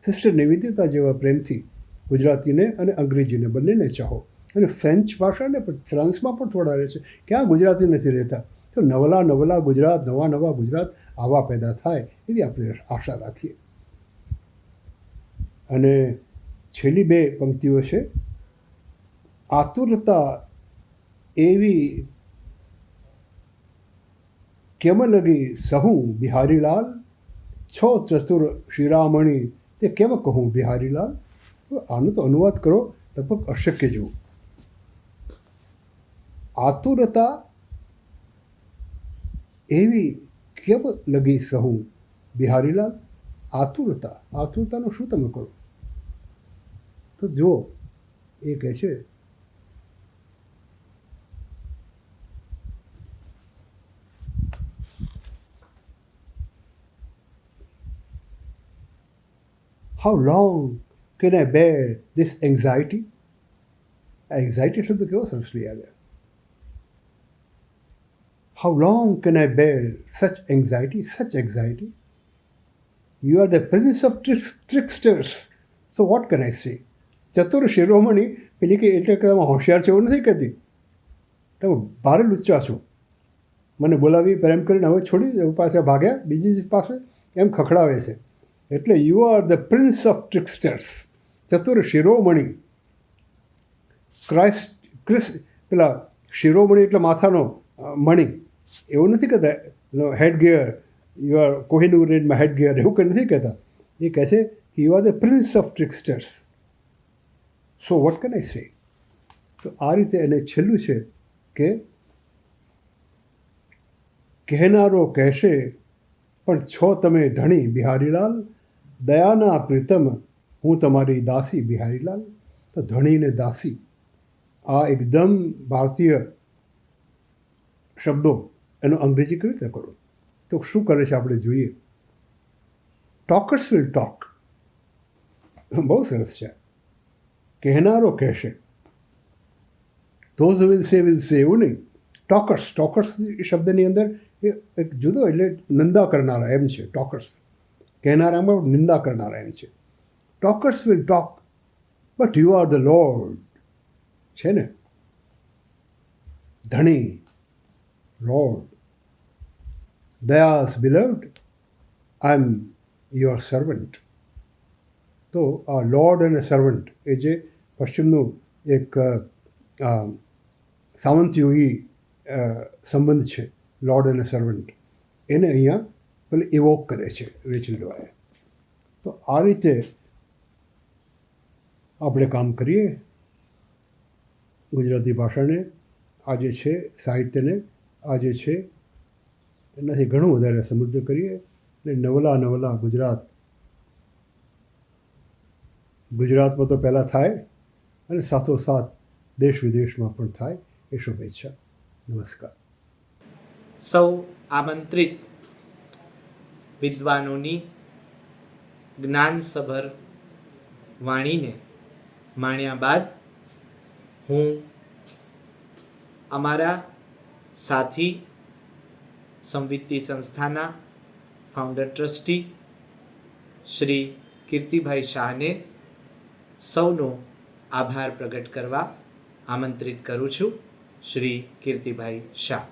સિસ્ટર નિવેદિતા જેવા પ્રેમથી ગુજરાતીને અને અંગ્રેજીને બંનેને ચાહો. અને ફ્રેન્ચ ભાષાને પણ ફ્રાન્સમાં પણ થોડા રહે છે, ક્યાં ગુજરાતી નથી રહેતા. તો નવલા ગુજરાત, નવા ગુજરાત આવા પેદા થાય એવી આપણે આશા રાખીએ. અને છેલ્લી બે પંક્તિઓ છે. આતુરતા એવી કેમ લગી સહું, બિહારીલાલ. છો ચતુર શિરામણી, તે કેમ કહું, બિહારીલાલ. આનો તો અનુવાદ કરો લગભગ અશક્ય જેવું. આતુરતા એવી કેમ લગી સહું, બિહારીલાલ. આતુરતાનું શું તમે કરો? તો જુઓ, એ કહે છે How long can I bear this anxiety? Anxiety શબ્દ કેવો સરસ લઈ આવ્યા. How long can I bear such anxiety? Such anxiety? You are the prince of tricksters. So what can I say? ચતુર શિરોમણી, પેલી કે એટલે કે તમે હોશિયાર છે એવું નથી કહેતી, તમે ભારે લુચ્ચા છો. મને બોલાવી પ્રેમ કરીને હવે છોડી પાછા ભાગ્યા બીજી પાસે, એમ ખખડાવે છે. એટલે you are the prince of tricksters, ચતુર શિરોમણી. પેલા શિરોમણી એટલે માથાનો મણી, એવું નથી કહેતા head gear, you are Kohinoor in my head gear, એવું કંઈ નથી કહેતા. એ કહે છે you are the prince of tricksters. So what can I say? તો આ રીતે એને છેલ્લું છે કે કહેનારો કહેશે પણ છો તમે ધણી, બિહારીલાલ. દયાના પ્રીતમ હું તમારી દાસી, બિહારીલાલ. તો ધણી ને દાસી આ એકદમ ભારતીય શબ્દો, એનો અંગ્રેજી કેવી રીતે કરો? તો શું કરે છે આપણે જોઈએ. ટોકર્સ વિલ ટોક, બહુ સરસ છે. કહેનારો કહેશે, ધોઝ વિલ સે, એવું નહીં. ટોકર્સ શબ્દની અંદર એક જુદો, એટલે નિંદા કરનારા એમ છે ટોકર્સ. કહેનારામાં નિંદા કરનારા એમ છે. Talkers will talk but you are the lord, છે ને. ધણી, lord. Daya's beloved, I am your servant. તો આ લોર્ડ અને સર્વન્ટ એ જે પશ્ચિમનું એક સાવંતયોગી સંબંધ છે, લોર્ડ અને સર્વન્ટ, એને અહીંયા પેલે ઇવોક કરે છે રેચલ ડોએ. તો આ રીતે આપણે કામ કરીએ, ગુજરાતી ભાષાને આ જે છે, સાહિત્યને આ જે છે એનાથી ઘણું વધારે સમૃદ્ધ કરીએ અને નવલા ગુજરાતમાં તો પહેલાં થાય અને સાથોસાથ દેશ વિદેશમાં પણ થાય એ શુભેચ્છા. નમસ્કાર. સૌ આમંત્રિત વિદ્વાનોની જ્ઞાનસભર વાણીને માણ્યા બાદ હું અમારા સાથી સંવિત્તિ સંસ્થાના ફાઉન્ડર ટ્રસ્ટી શ્રી કીર્તિભાઈ શાહને સૌનો આભાર પ્રગટ કરવા આમંત્રિત કરું છું. શ્રી કીર્તિભાઈ શાહ.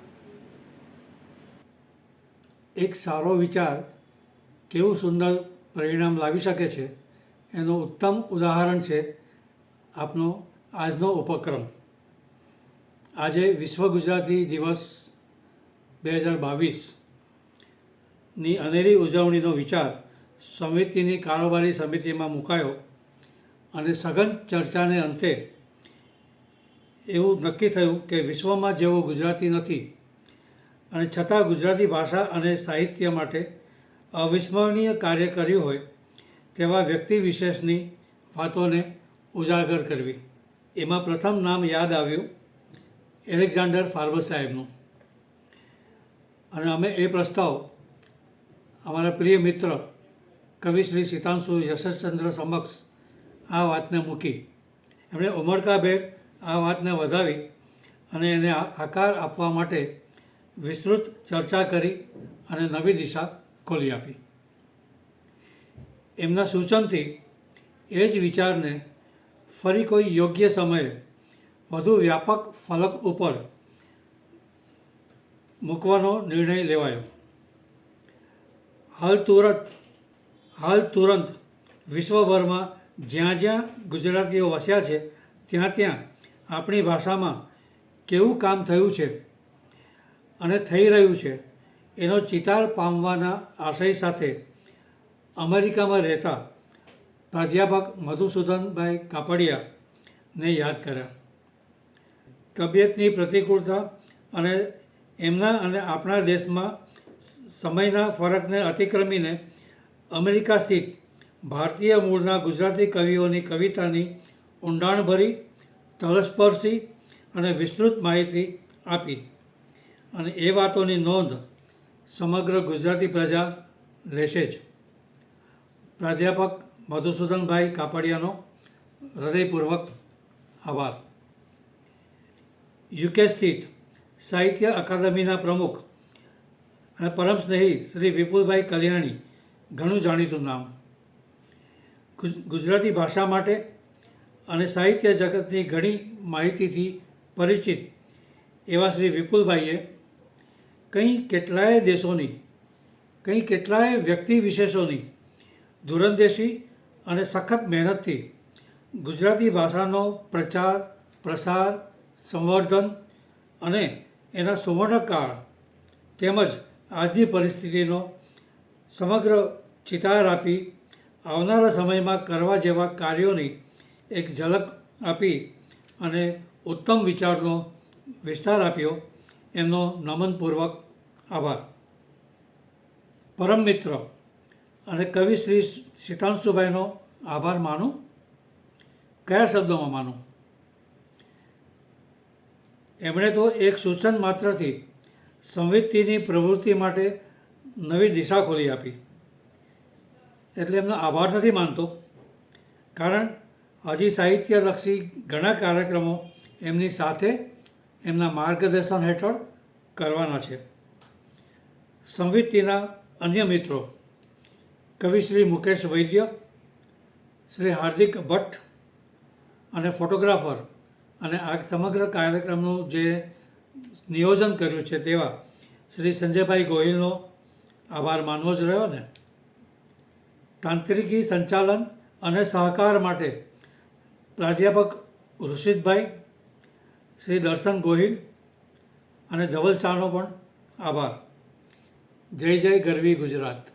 એક સારો વિચાર કેવું સુંદર પરિણામ લાવી શકે છે એનું ઉત્તમ ઉદાહરણ છે આપનો આજનો ઉપક્રમ. આજે વિશ્વ ગુજરાતી દિવસ 2022ની અનેરી ઉજવણીનો વિચાર સમિતિની કારોબારી સમિતિમાં મુકાયો અને સઘન ચર્ચાને અંતે એવું નક્કી થયું કે વિશ્વમાં જેવો ગુજરાતી નથી અને છતાં ગુજરાતી ભાષા અને સાહિત્ય માટે અવિસ્મરણીય કાર્ય કર્યું હોય તેવા વ્યક્તિ વિશેષની વાતોને ઉજાગર કરવી. એમાં પ્રથમ નામ યાદ આવ્યું એલેક્ઝાન્ડર ફાર્બસ સાહેબનું, અને અમે એ પ્રસ્તાવ અમારા પ્રિય મિત્ર કવિ શ્રી સિતાંશુ યશસ્ચંદ્ર સમક્ષ આ વાતને મૂકી. એમણે ઉમળકાભેર આ વાતને વધાવી અને એને આકાર આપવા માટે વિસ્તૃત ચર્ચા કરી અને નવી દિશા ખોલી આપી. એમના સૂચનથી એ જ વિચારને ફરી કોઈ યોગ્ય સમયે વધુ વ્યાપક ફલક ઉપર મૂકવાનો નિર્ણય લેવાયો. હાલ તુરંત વિશ્વભરમાં જ્યાં જ્યાં ગુજરાતીઓ વસ્યા છે ત્યાં ત્યાં આપણી ભાષામાં કેવું કામ થયું છે અને થઈ રહ્યું છે એનો ચિતાર પામવાના આશય સાથે અમેરિકામાં રહેતા પ્રાધ્યાપક મધુસૂદનભાઈ કાપડિયાને યાદ કર્યા. તબિયતની પ્રતિકૂળતા અને એમના અને આપણા દેશમાં સમયના ફરકને અતિક્રમીને અમેરિકા સ્થિત ભારતીય મૂળના ગુજરાતી કવિઓની કવિતાની ઊંડાણભરી, તલસ્પર્શી અને વિસ્તૃત માહિતી આપી અને એ વાતોની નોંધ સમગ્ર ગુજરાતી પ્રજા લેશે જ. પ્રાધ્યાપક મધુસૂદનભાઈ કાપડિયાનો હૃદયપૂર્વક આભાર. યુકે સ્થિત સાહિત્ય અકાદમીના પ્રમુખ અને પરમ સ્નેહી શ્રી વિપુલભાઈ કલ્યાણી, ઘણું જાણીતું નામ, ગુજરાતી ભાષા માટે અને સાહિત્ય જગતની ઘણી માહિતીથી પરિચિત એવા શ્રી વિપુલભાઈએ કંઈ કેટલાય વ્યક્તિ વિશેષોની દૂરંદેશી અને સખત મહેનતથી ગુજરાતી ભાષાનો પ્રચાર, પ્રસાર, સંવર્ધન અને એના સુવર્ણકાળ તેમજ આજની પરિસ્થિતિનો સમગ્ર ચિતાર આપી આવનારા સમયમાં કરવા જેવા કાર્યોની એક ઝલક આપી અને ઉત્તમ વિચારનો વિસ્તાર આપ્યો. એમનો નમનપૂર્વક આભાર. પરમ મિત્ર અને કવિ શ્રી સિતાંશુભાઈનો આભાર માનું? કયા શબ્દોમાં માનું? એમણે તો એક સૂચન માત્રથી સંવિત્તિની પ્રવૃત્તિ માટે નવી દિશા ખોલી આપી. એટલે એમનો આભાર નથી માનતો, કારણ હજી સાહિત્યલક્ષી ઘણા કાર્યક્રમો એમની સાથે એમના માર્ગદર્શન હેઠળ કરવાના છે. સંવિત્તિના અન્ય મિત્રો કવિ શ્રી મુકેશ વૈદ્ય, શ્રી હાર્દિક ભટ્ટ અને ફોટોગ્રાફર અને આ સમગ્ર કાર્યક્રમનું જે નિયોજન કર્યું છે તેવા શ્રી સંજયભાઈ ગોહિલનો આભાર માનવો જ રહ્યો ને. તાંત્રિકી સંચાલન અને સહકાર માટે પ્રાધ્યાપક ઋષિતભાઈ, શ્રી દર્શન ગોહિલ અને ધવલ શાહનો પણ આભાર. જય જય ગરવી ગુજરાત.